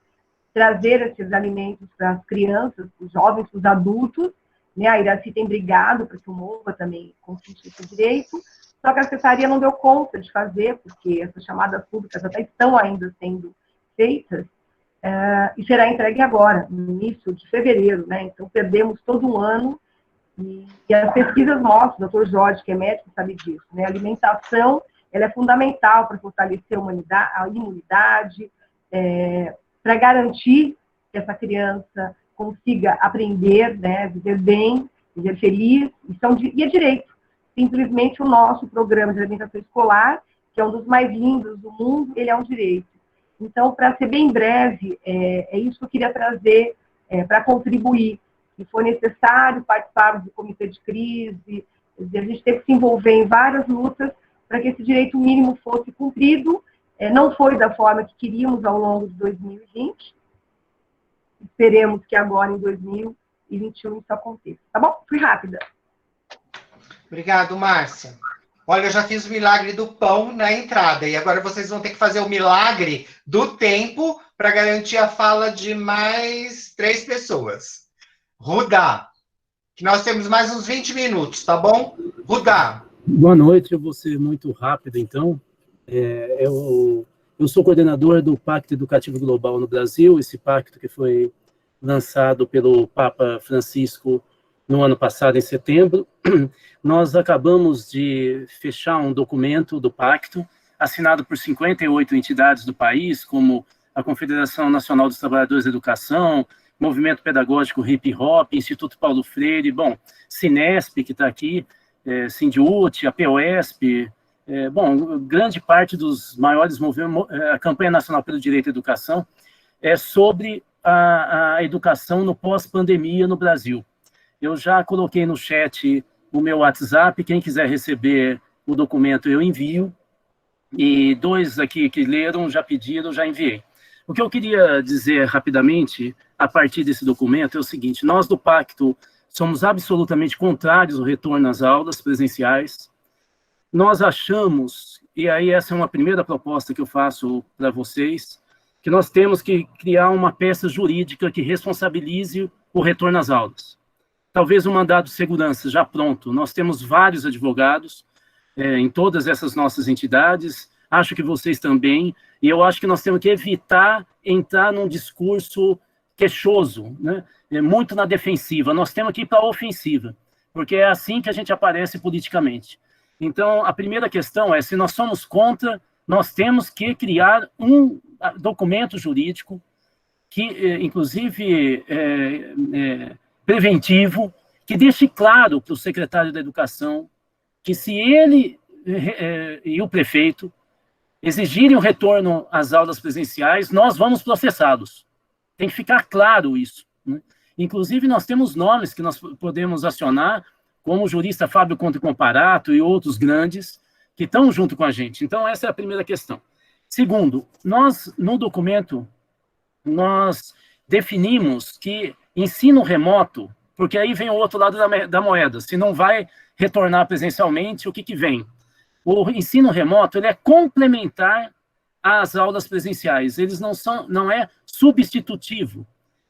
trazer esses alimentos para as crianças, para os jovens, para os adultos, né, a Iraci tem brigado para que o MOVA também conquiste esse direito, só que a Secretaria não deu conta de fazer, porque essas chamadas públicas até estão ainda sendo feitas, e será entregue agora, no início de fevereiro, né? Então, perdemos todo um ano, e as pesquisas mostram, o doutor Jorge, que é médico, sabe disso, né? A alimentação, ela é fundamental para fortalecer a imunidade, para garantir que essa criança consiga aprender, né? Viver bem, viver feliz, e é direito. Simplesmente o nosso programa de alimentação escolar, que é um dos mais lindos do mundo, ele é um direito. Então, para ser bem breve, é isso que eu queria trazer para contribuir. Se for necessário, participarmos do comitê de crise, a gente teve que se envolver em várias lutas para que esse direito mínimo fosse cumprido. Não foi da forma que queríamos ao longo de 2020. Esperemos que agora, em 2021, isso aconteça. Tá bom? Fui rápida. Obrigado, Márcia. Olha, eu já fiz o milagre do pão na entrada, e agora vocês vão ter que fazer o milagre do tempo para garantir a fala de mais 3 pessoas. Rudá, que nós temos mais uns 20 minutos, tá bom? Rudá. Boa noite, eu vou ser muito rápido, então. Eu sou coordenador do Pacto Educativo Global no Brasil, esse pacto que foi lançado pelo Papa Francisco no ano passado, em setembro. Nós acabamos de fechar um documento do pacto, assinado por 58 entidades do país, como a Confederação Nacional dos Trabalhadores da Educação, Movimento Pedagógico Hip Hop, Instituto Paulo Freire, Cinesp, que está aqui, Sindiúte, a POSP, grande parte dos maiores movimentos, a Campanha Nacional pelo Direito à Educação, é sobre a educação no pós-pandemia no Brasil. Eu já coloquei no chat o meu WhatsApp, quem quiser receber o documento eu envio, e 2 aqui que leram já pediram, já enviei. O que eu queria dizer rapidamente, a partir desse documento, é o seguinte: nós do Pacto somos absolutamente contrários ao retorno às aulas presenciais. Nós achamos, e aí essa é uma primeira proposta que eu faço para vocês, que nós temos que criar uma peça jurídica que responsabilize o retorno às aulas. Talvez um mandado de segurança já pronto. Nós temos vários advogados, em todas essas nossas entidades, acho que vocês também, e eu acho que nós temos que evitar entrar num discurso queixoso, né? Muito na defensiva, nós temos que ir para a ofensiva, porque é assim que a gente aparece politicamente. Então, a primeira questão é, se nós somos contra, nós temos que criar um documento jurídico, que, inclusive, preventivo, que deixe claro para o secretário da Educação que se ele e o prefeito exigirem o retorno às aulas presenciais, nós vamos processá-los. Tem que ficar claro isso, né? Inclusive, nós temos nomes que nós podemos acionar, como o jurista Fábio Conte Comparato e outros grandes, que estão junto com a gente. Então, essa é a primeira questão. Segundo, nós, no documento, nós definimos que ensino remoto, porque aí vem o outro lado da moeda, se não vai retornar presencialmente, o que vem? O ensino remoto, ele é complementar às aulas presenciais, eles não é substitutivo,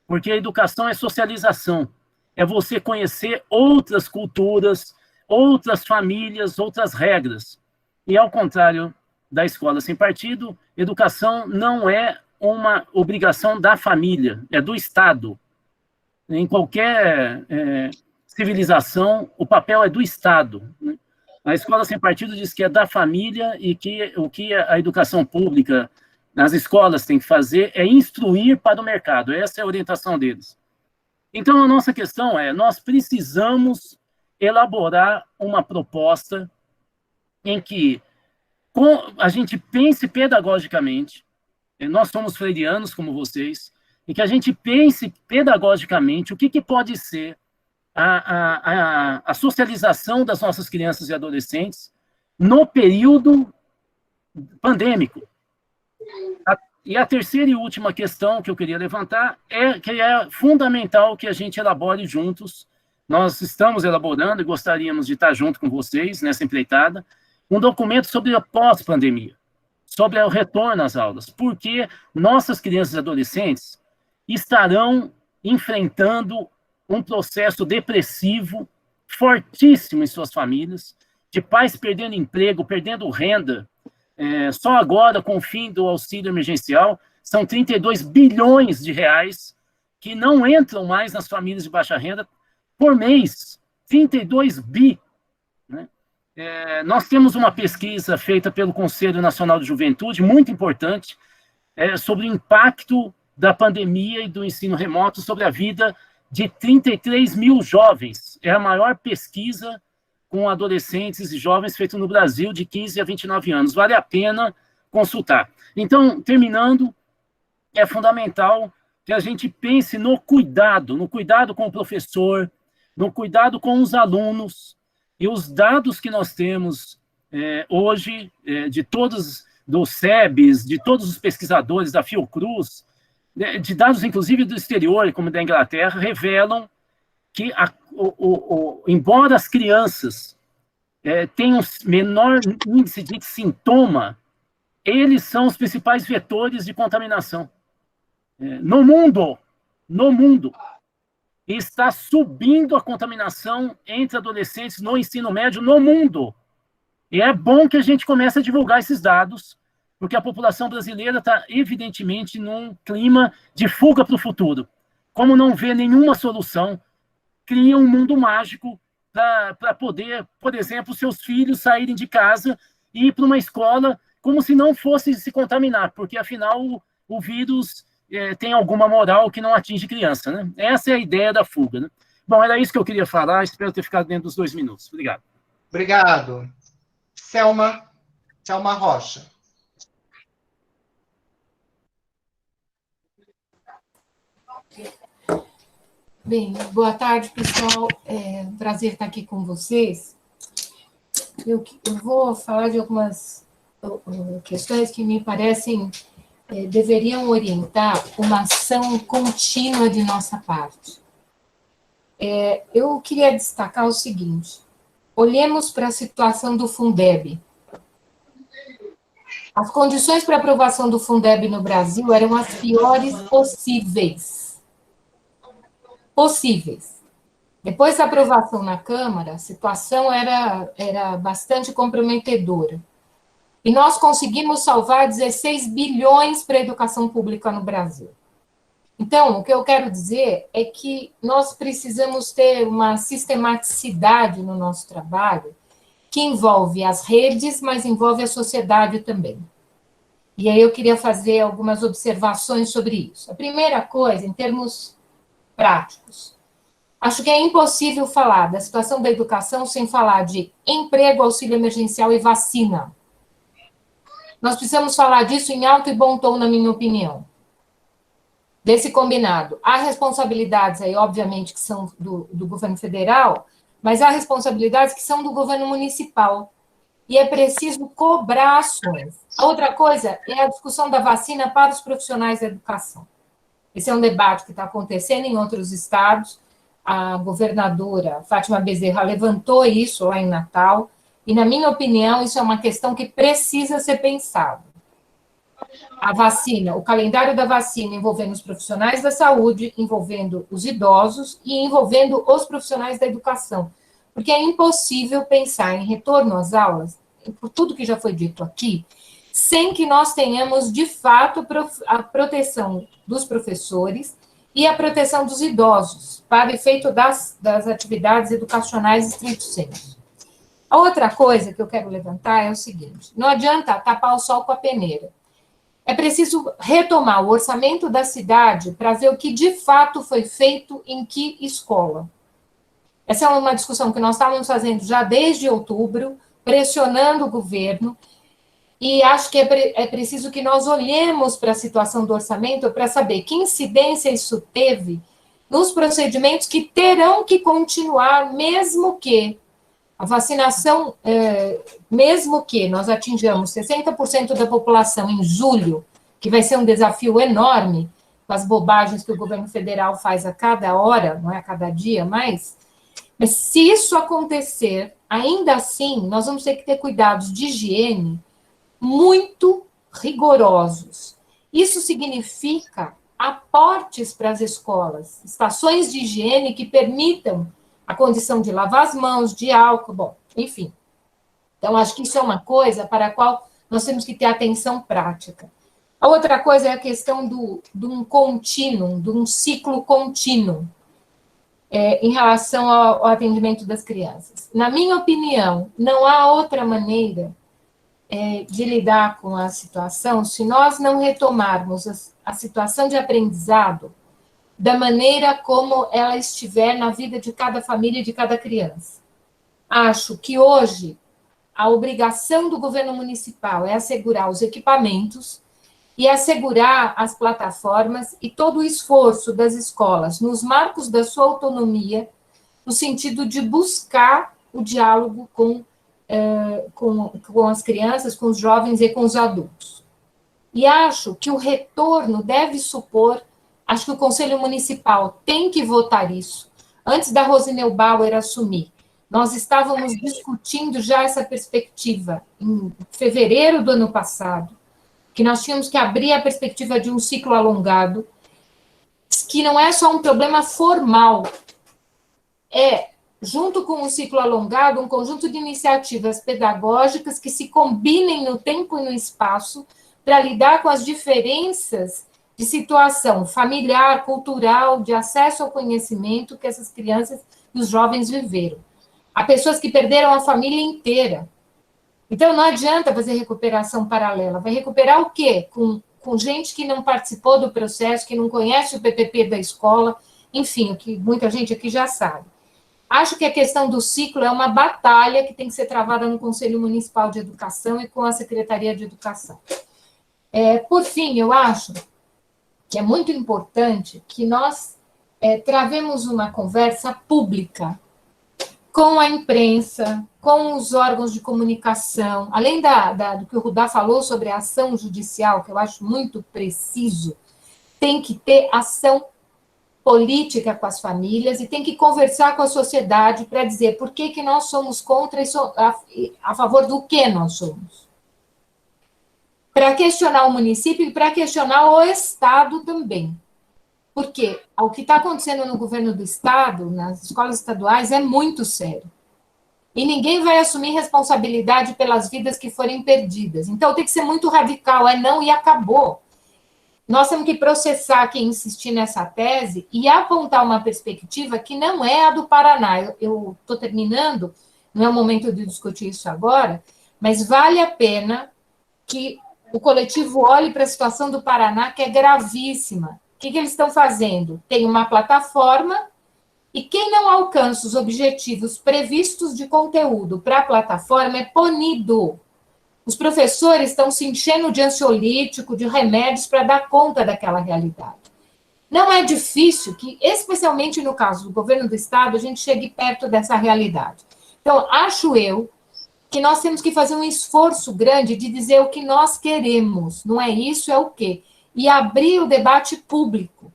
porque a educação é socialização, é você conhecer outras culturas, outras famílias, outras regras. E ao contrário da escola sem partido, educação não é uma obrigação da família, é do Estado. Em qualquer civilização, o papel é do Estado, né? A escola sem partido diz que é da família e que o que a educação pública, as escolas têm que fazer é instruir para o mercado. Essa é a orientação deles. Então, a nossa questão é, nós precisamos elaborar uma proposta em que a gente pense pedagogicamente, nós somos freirianos como vocês, e que a gente pense pedagogicamente o que pode ser a socialização das nossas crianças e adolescentes no período pandêmico. E a terceira e última questão que eu queria levantar é que é fundamental que a gente elabore juntos, nós estamos elaborando e gostaríamos de estar junto com vocês nessa empreitada, um documento sobre a pós-pandemia, sobre o retorno às aulas, porque nossas crianças e adolescentes estarão enfrentando um processo depressivo fortíssimo em suas famílias, de pais perdendo emprego, perdendo renda. Só agora, com o fim do auxílio emergencial, são 32 bilhões de reais que não entram mais nas famílias de baixa renda por mês. 32 bi. Né? Nós temos uma pesquisa feita pelo Conselho Nacional de Juventude, muito importante, sobre o impacto da pandemia e do ensino remoto sobre a vida de 33 mil jovens. É a maior pesquisa com adolescentes e jovens feita no Brasil de 15 a 29 anos. Vale a pena consultar. Então, terminando, é fundamental que a gente pense no cuidado com o professor, no cuidado com os alunos, e os dados que nós temos hoje, de todos, dos SEBs, de todos os pesquisadores da Fiocruz, de dados, inclusive, do exterior, como da Inglaterra, revelam que, embora as crianças tenham menor índice de sintoma, eles são os principais vetores de contaminação. No mundo, está subindo a contaminação entre adolescentes no ensino médio no mundo. E é bom que a gente comece a divulgar esses dados, porque a população brasileira está, evidentemente, num clima de fuga para o futuro. Como não vê nenhuma solução, cria um mundo mágico para poder, por exemplo, seus filhos saírem de casa e ir para uma escola como se não fosse se contaminar, porque, afinal, o vírus tem alguma moral que não atinge criança, né? Essa é a ideia da fuga, né? Bom, era isso que eu queria falar, espero ter ficado dentro dos 2 minutos. Obrigado. Obrigado. Selma Rocha. Bem, boa tarde, pessoal. É um prazer estar aqui com vocês. Eu vou falar de algumas questões que me parecem deveriam orientar uma ação contínua de nossa parte. Eu queria destacar o seguinte: olhemos para a situação do Fundeb. As condições para aprovação do Fundeb no Brasil eram as piores possíveis. Depois da aprovação na Câmara, a situação era bastante comprometedora. E nós conseguimos salvar 16 bilhões para a educação pública no Brasil. Então, o que eu quero dizer é que nós precisamos ter uma sistematicidade no nosso trabalho que envolve as redes, mas envolve a sociedade também. E aí eu queria fazer algumas observações sobre isso. A primeira coisa, em termos práticos, acho que é impossível falar da situação da educação sem falar de emprego, auxílio emergencial e vacina. Nós precisamos falar disso em alto e bom tom, na minha opinião. Desse combinado. Há responsabilidades aí, obviamente, que são do governo federal, mas há responsabilidades que são do governo municipal. E é preciso cobrar ações. A outra coisa é a discussão da vacina para os profissionais da educação. Esse é um debate que está acontecendo em outros estados. A governadora Fátima Bezerra levantou isso lá em Natal, e, na minha opinião, isso é uma questão que precisa ser pensada. A vacina, o calendário da vacina envolvendo os profissionais da saúde, envolvendo os idosos e envolvendo os profissionais da educação. Porque é impossível pensar em retorno às aulas, por tudo que já foi dito aqui, sem que nós tenhamos, de fato, a proteção dos professores e a proteção dos idosos, para efeito das atividades educacionais estrito sensu. A outra coisa que eu quero levantar é o seguinte: não adianta tapar o sol com a peneira. É preciso retomar o orçamento da cidade para ver o que de fato foi feito em que escola. Essa é uma discussão que nós estávamos fazendo já desde outubro, pressionando o governo, e acho que é preciso que nós olhemos para a situação do orçamento para saber que incidência isso teve nos procedimentos que terão que continuar, mesmo que a vacinação, mesmo que nós atinjamos 60% da população em julho, que vai ser um desafio enorme, com as bobagens que o governo federal faz a cada hora, não é a cada dia mais, mas se isso acontecer, ainda assim, nós vamos ter que ter cuidados de higiene muito rigorosos. Isso significa aportes para as escolas, estações de higiene que permitam a condição de lavar as mãos, de álcool, bom, enfim. Então, acho que isso é uma coisa para a qual nós temos que ter atenção prática. A outra coisa é a questão de um contínuo, de um ciclo contínuo, em relação ao atendimento das crianças. Na minha opinião, não há outra maneira de lidar com a situação se nós não retomarmos a situação de aprendizado da maneira como ela estiver na vida de cada família e de cada criança. Acho que hoje a obrigação do governo municipal é assegurar os equipamentos e assegurar as plataformas e todo o esforço das escolas nos marcos da sua autonomia, no sentido de buscar o diálogo com as crianças, com os jovens e com os adultos. E acho que o retorno deve supor. Acho que o Conselho Municipal tem que votar isso. Antes da Rose Neubauer assumir, nós estávamos discutindo já essa perspectiva em fevereiro do ano passado, que nós tínhamos que abrir a perspectiva de um ciclo alongado, que não é só um problema formal, junto com o ciclo alongado, um conjunto de iniciativas pedagógicas que se combinem no tempo e no espaço para lidar com as diferenças de situação familiar, cultural, de acesso ao conhecimento que essas crianças e os jovens viveram. Há pessoas que perderam a família inteira. Então, não adianta fazer recuperação paralela. Vai recuperar o quê? Com gente que não participou do processo, que não conhece o PPP da escola, enfim, o que muita gente aqui já sabe. Acho que a questão do ciclo é uma batalha que tem que ser travada no Conselho Municipal de Educação e com a Secretaria de Educação. Por fim, eu acho que é muito importante que nós travemos uma conversa pública com a imprensa, com os órgãos de comunicação, além do que o Rudá falou sobre a ação judicial, que eu acho muito preciso, tem que ter ação política com as famílias e tem que conversar com a sociedade para dizer por que nós somos contra e a favor do que nós somos. Para questionar o município e para questionar o Estado também. Porque o que está acontecendo no governo do Estado, nas escolas estaduais, é muito sério. E ninguém vai assumir responsabilidade pelas vidas que forem perdidas. Então, tem que ser muito radical, é não e acabou. Nós temos que processar quem insistir nessa tese e apontar uma perspectiva que não é a do Paraná. Eu estou terminando, não é o momento de discutir isso agora, mas vale a pena que o coletivo olhe para a situação do Paraná, que é gravíssima. O que eles estão fazendo? Tem uma plataforma, e quem não alcança os objetivos previstos de conteúdo para a plataforma é punido. Os professores estão se enchendo de ansiolítico, de remédios para dar conta daquela realidade. Não é difícil que, especialmente no caso do governo do Estado, a gente chegue perto dessa realidade. Então, acho eu que nós temos que fazer um esforço grande de dizer o que nós queremos, não é isso, é o quê? E abrir o debate público,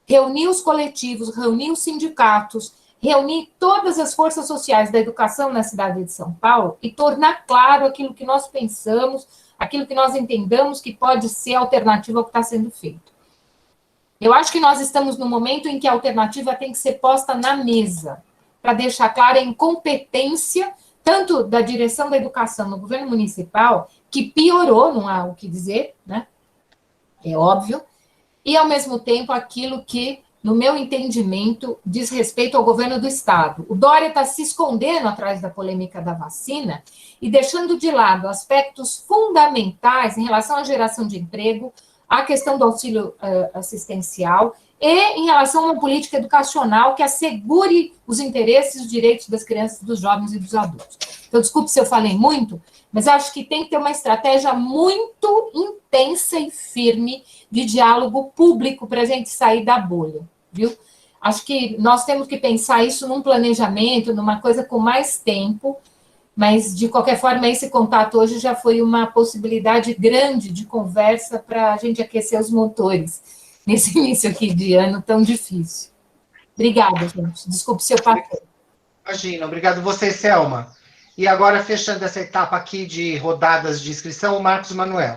reunir os coletivos, reunir os sindicatos, reunir todas as forças sociais da educação na cidade de São Paulo e tornar claro aquilo que nós pensamos, aquilo que nós entendamos que pode ser alternativa ao que está sendo feito. Eu acho que nós estamos no momento em que a alternativa tem que ser posta na mesa, para deixar clara a incompetência, tanto da direção da educação no governo municipal, que piorou, não há o que dizer, né? É óbvio, e, ao mesmo tempo, aquilo que, no meu entendimento, diz respeito ao governo do Estado. O Dória está se escondendo atrás da polêmica da vacina e deixando de lado aspectos fundamentais em relação à geração de emprego, à questão do auxílio assistencial e em relação a uma política educacional que assegure os interesses e os direitos das crianças, dos jovens e dos adultos. Então, desculpe se eu falei muito, mas acho que tem que ter uma estratégia muito intensa e firme de diálogo público para a gente sair da bolha, viu? Acho que nós temos que pensar isso num planejamento, numa coisa com mais tempo, mas, de qualquer forma, esse contato hoje já foi uma possibilidade grande de conversa para a gente aquecer os motores nesse início aqui de ano tão difícil. Obrigada, gente. Desculpe se eu passei. Imagina, obrigado você, Selma. E agora, fechando essa etapa aqui de rodadas de inscrição, o Marcos Manuel.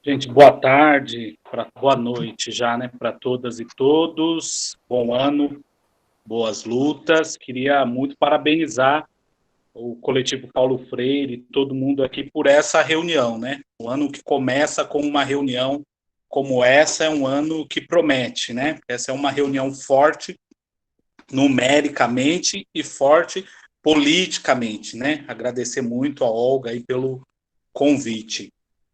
Gente, boa tarde, boa noite já, né, para todas e todos. Bom ano, boas lutas. Queria muito parabenizar o coletivo Paulo Freire, todo mundo aqui por essa reunião, né? O ano que começa com uma reunião como essa é um ano que promete, né? Essa é uma reunião forte numericamente e forte politicamente, né? Agradecer muito a Olga aí pelo convite.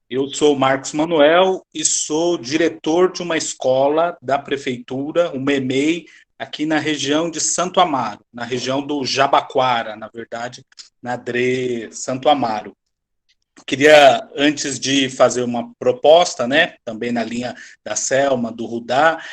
Eu sou Marcos Manuel e sou diretor de uma escola da prefeitura, o MEMEI, aqui na região de Santo Amaro, na região do Jabaquara, na verdade, na DRE Santo Amaro. Queria, antes de fazer uma proposta, né, também na linha da Selma, do Rudá,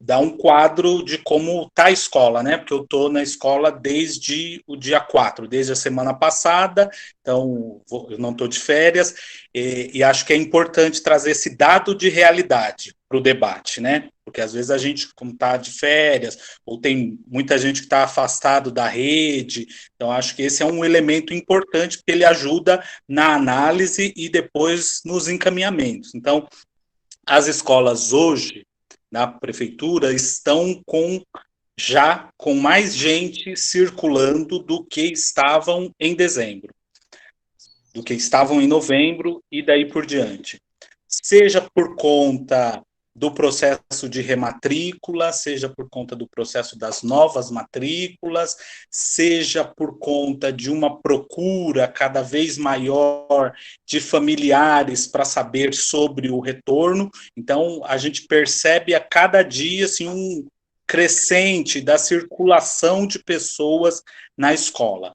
dar um quadro de como está a escola, né, porque eu estou na escola desde o dia 4, desde a semana passada, então eu não estou de férias, e acho que é importante trazer esse dado de realidade para o debate, né, porque às vezes a gente, como está de férias, ou tem muita gente que está afastado da rede, então acho que esse é um elemento importante, porque ele ajuda na análise e depois nos encaminhamentos. Então, as escolas hoje, na prefeitura, estão já com mais gente circulando do que estavam em dezembro, do que estavam em novembro e daí por diante. Seja por conta do processo de rematrícula, seja por conta do processo das novas matrículas, seja por conta de uma procura cada vez maior de familiares para saber sobre o retorno. Então, a gente percebe a cada dia assim, um crescente da circulação de pessoas na escola.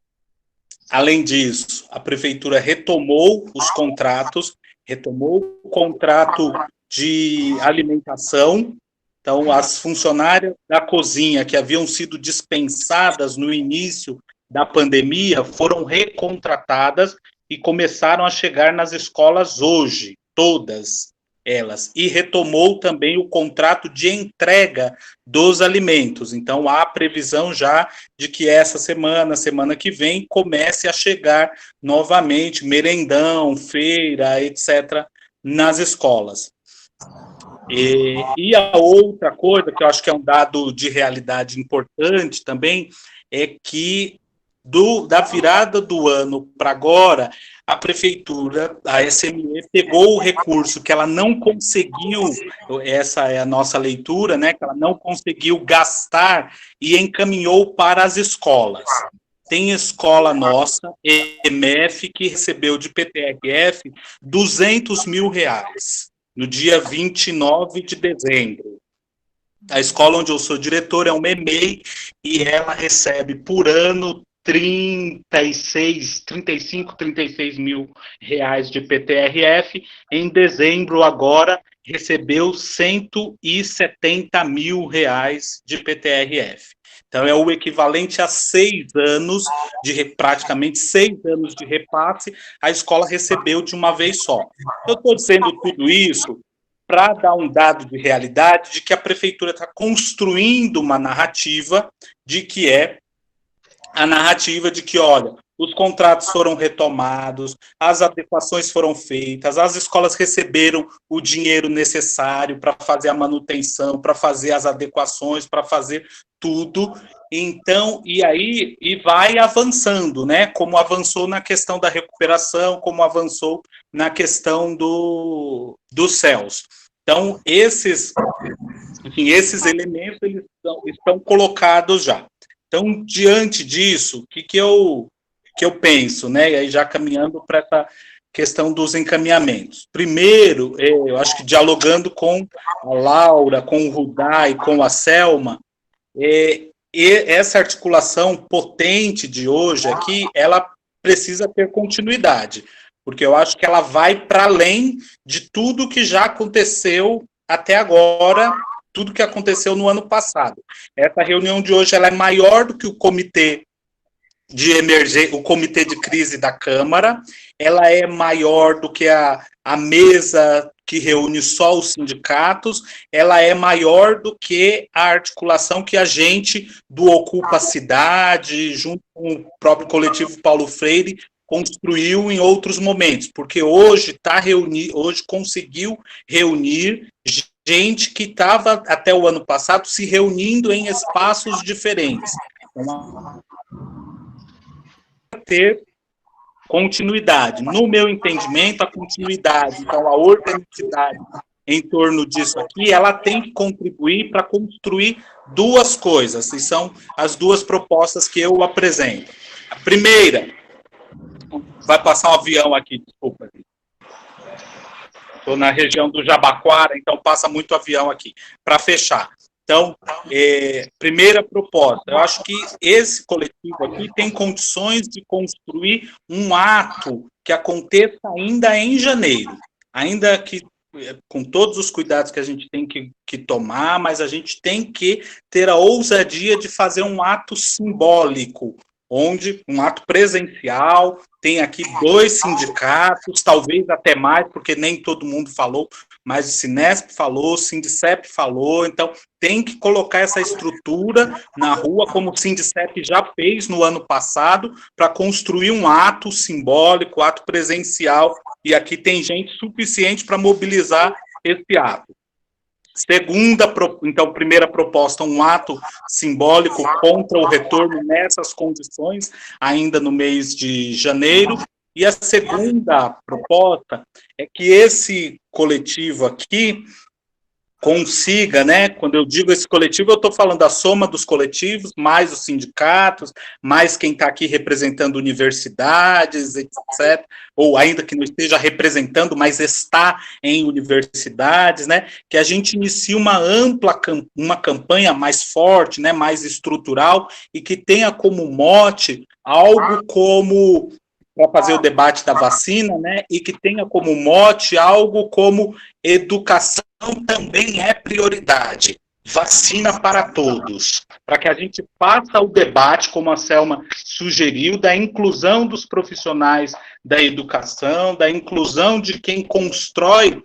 Além disso, a prefeitura retomou os contratos, retomou o contrato de alimentação. Então, as funcionárias da cozinha que haviam sido dispensadas no início da pandemia foram recontratadas e começaram a chegar nas escolas hoje, todas elas, e retomou também o contrato de entrega dos alimentos. Então, há previsão já de que essa semana que vem, comece a chegar novamente merendão, feira, etc., nas escolas. E a outra coisa, que eu acho que é um dado de realidade importante também, é que da virada do ano para agora, a prefeitura, a SME, pegou o recurso que ela não conseguiu, essa é a nossa leitura, né, que ela não conseguiu gastar e encaminhou para as escolas. Tem escola nossa, EMF, que recebeu de PTRF R$200 mil, no dia 29 de dezembro. A escola onde eu sou diretor é uma EMEI, e ela recebe por ano 35, 36 mil reais de PTRF. Em dezembro, agora, recebeu 170 mil reais de PTRF. Então, é o equivalente a 6 anos, praticamente 6 anos de repasse, a escola recebeu de uma vez só. Eu estou dizendo tudo isso para dar um dado de realidade de que a prefeitura está construindo uma narrativa de que a narrativa de que, olha, os contratos foram retomados, as adequações foram feitas, as escolas receberam o dinheiro necessário para fazer a manutenção, para fazer as adequações, para fazer tudo. Então, e vai avançando, né? Como avançou na questão da recuperação, como avançou na questão dos céus. Então, esses elementos eles estão colocados já. Então, diante disso, o que eu penso, né? E aí já caminhando para essa questão dos encaminhamentos. Primeiro, eu acho que dialogando com a Laura, com o Rudá e com a Selma, e essa articulação potente de hoje aqui, ela precisa ter continuidade, porque eu acho que ela vai para além de tudo que já aconteceu até agora, tudo que aconteceu no ano passado. Essa reunião de hoje ela é maior do que o comitê de emergência, o comitê de crise da Câmara, ela é maior do que a mesa que reúne só os sindicatos, ela é maior do que a articulação que a gente do Ocupa Cidade, junto com o próprio coletivo Paulo Freire, construiu em outros momentos, porque hoje conseguiu reunir gente que estava até o ano passado se reunindo em espaços diferentes. Ter continuidade. No meu entendimento, a continuidade, então a organicidade em torno disso aqui, ela tem que contribuir para construir duas coisas, e são as duas propostas que eu apresento. A primeira, vai passar um avião aqui, desculpa. Estou na região do Jabaquara, então passa muito avião aqui. Para fechar. Então, primeira proposta, eu acho que esse coletivo aqui tem condições de construir um ato que aconteça ainda em janeiro, ainda que com todos os cuidados que a gente tem que tomar, mas a gente tem que ter a ousadia de fazer um ato simbólico, um ato presencial, tem aqui 2 sindicatos, talvez até mais, porque nem todo mundo falou, mas o Sinesp falou, o Sindicep falou, então tem que colocar essa estrutura na rua, como o Sindicep já fez no ano passado, para construir um ato simbólico, ato presencial, e aqui tem gente suficiente para mobilizar esse ato. Primeira proposta, um ato simbólico contra o retorno nessas condições, ainda no mês de janeiro. E a segunda proposta é que esse coletivo aqui consiga, né? Quando eu digo esse coletivo, eu estou falando da soma dos coletivos, mais os sindicatos, mais quem está aqui representando universidades, etc., ou ainda que não esteja representando, mas está em universidades, né? Que a gente inicie uma campanha mais forte, né? Mais estrutural, e que tenha como mote algo como, para fazer o debate da vacina, né? E que tenha como mote algo como educação também é prioridade, vacina para todos, para que a gente faça o debate, como a Selma sugeriu, da inclusão dos profissionais da educação, da inclusão de quem constrói,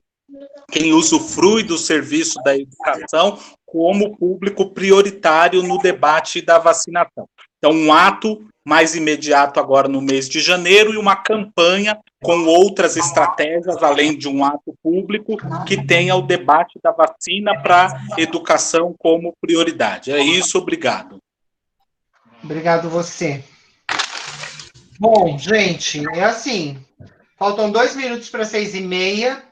quem usufrui do serviço da educação como público prioritário no debate da vacinação. Então, um ato mais imediato agora no mês de janeiro, e uma campanha com outras estratégias, além de um ato público, que tenha o debate da vacina para educação como prioridade. É isso, obrigado. Obrigado você. Bom, gente, é assim, faltam 2 minutos para 6h30.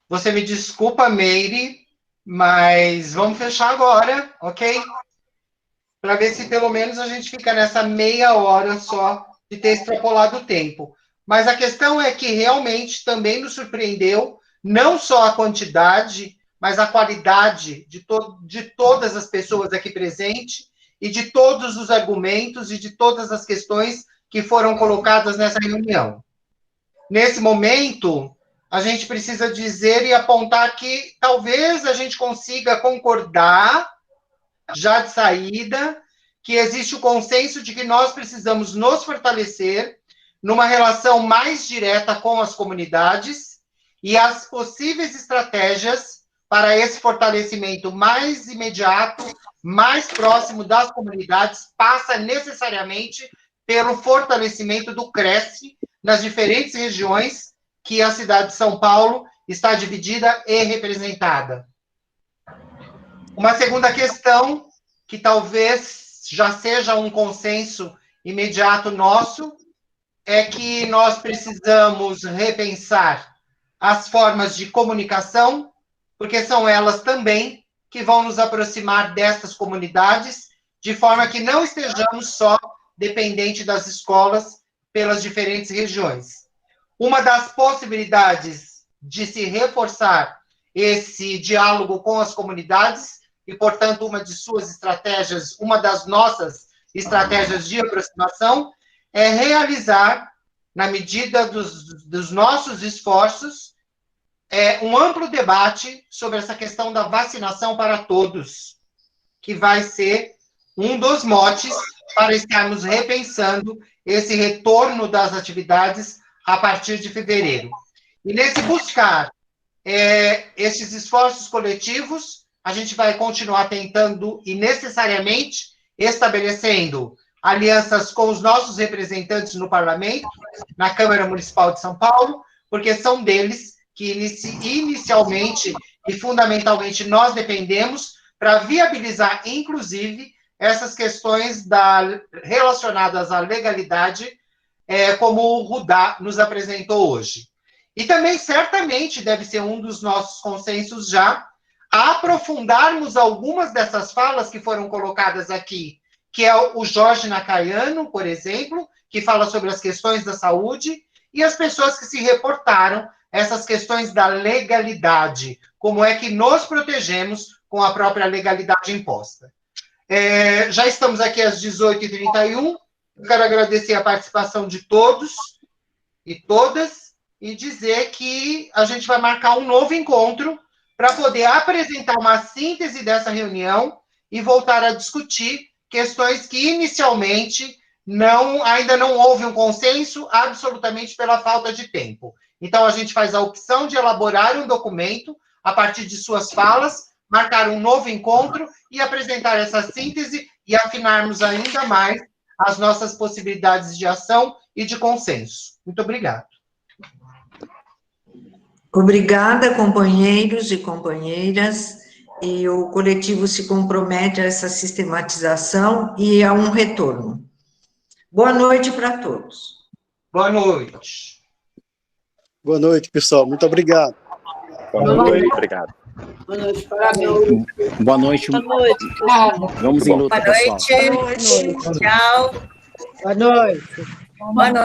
Você me desculpa, Meire, mas vamos fechar agora, ok? Para ver se pelo menos a gente fica nessa meia hora só de ter extrapolado o tempo. Mas a questão é que realmente também nos surpreendeu, não só a quantidade, mas a qualidade de todas as pessoas aqui presentes e de todos os argumentos e de todas as questões que foram colocadas nessa reunião. Nesse momento, a gente precisa dizer e apontar que talvez a gente consiga concordar, já de saída, que existe o consenso de que nós precisamos nos fortalecer numa relação mais direta com as comunidades, e as possíveis estratégias para esse fortalecimento mais imediato, mais próximo das comunidades, passa necessariamente pelo fortalecimento do Cresce nas diferentes regiões que a cidade de São Paulo está dividida e representada. Uma segunda questão, que talvez já seja um consenso imediato nosso, é que nós precisamos repensar as formas de comunicação, porque são elas também que vão nos aproximar destas comunidades, de forma que não estejamos só dependentes das escolas pelas diferentes regiões. Uma das possibilidades de se reforçar esse diálogo com as comunidades, e, portanto, uma de suas estratégias, uma das nossas estratégias de aproximação, é realizar, na medida dos nossos esforços, um amplo debate sobre essa questão da vacinação para todos, que vai ser um dos motes para estarmos repensando esse retorno das atividades a partir de fevereiro. E nesse buscar esses esforços coletivos, a gente vai continuar tentando e necessariamente estabelecendo alianças com os nossos representantes no Parlamento, na Câmara Municipal de São Paulo, porque são deles que inicialmente e fundamentalmente nós dependemos para viabilizar, inclusive, essas questões relacionadas à legalidade, como o Rudá nos apresentou hoje. E também, certamente, deve ser um dos nossos consensos já, aprofundarmos algumas dessas falas que foram colocadas aqui, que é o Jorge Nakayano, por exemplo, que fala sobre as questões da saúde, e as pessoas que se reportaram essas questões da legalidade, como é que nos protegemos com a própria legalidade imposta. Já estamos aqui às 18h31, eu quero agradecer a participação de todos e todas, e dizer que a gente vai marcar um novo encontro para poder apresentar uma síntese dessa reunião e voltar a discutir questões que inicialmente ainda não houve um consenso, absolutamente pela falta de tempo. Então, a gente faz a opção de elaborar um documento a partir de suas falas, marcar um novo encontro e apresentar essa síntese e afinarmos ainda mais as nossas possibilidades de ação e de consenso. Muito obrigado. Obrigada, companheiros e companheiras. E o coletivo se compromete a essa sistematização e a um retorno. Boa noite para todos. Boa noite. Boa noite, pessoal. Muito obrigado. Boa noite. Obrigado. Boa noite, parabéns. Boa noite. Boa noite. Vamos em luta, pessoal. Boa noite. Tchau. Boa noite. Boa noite.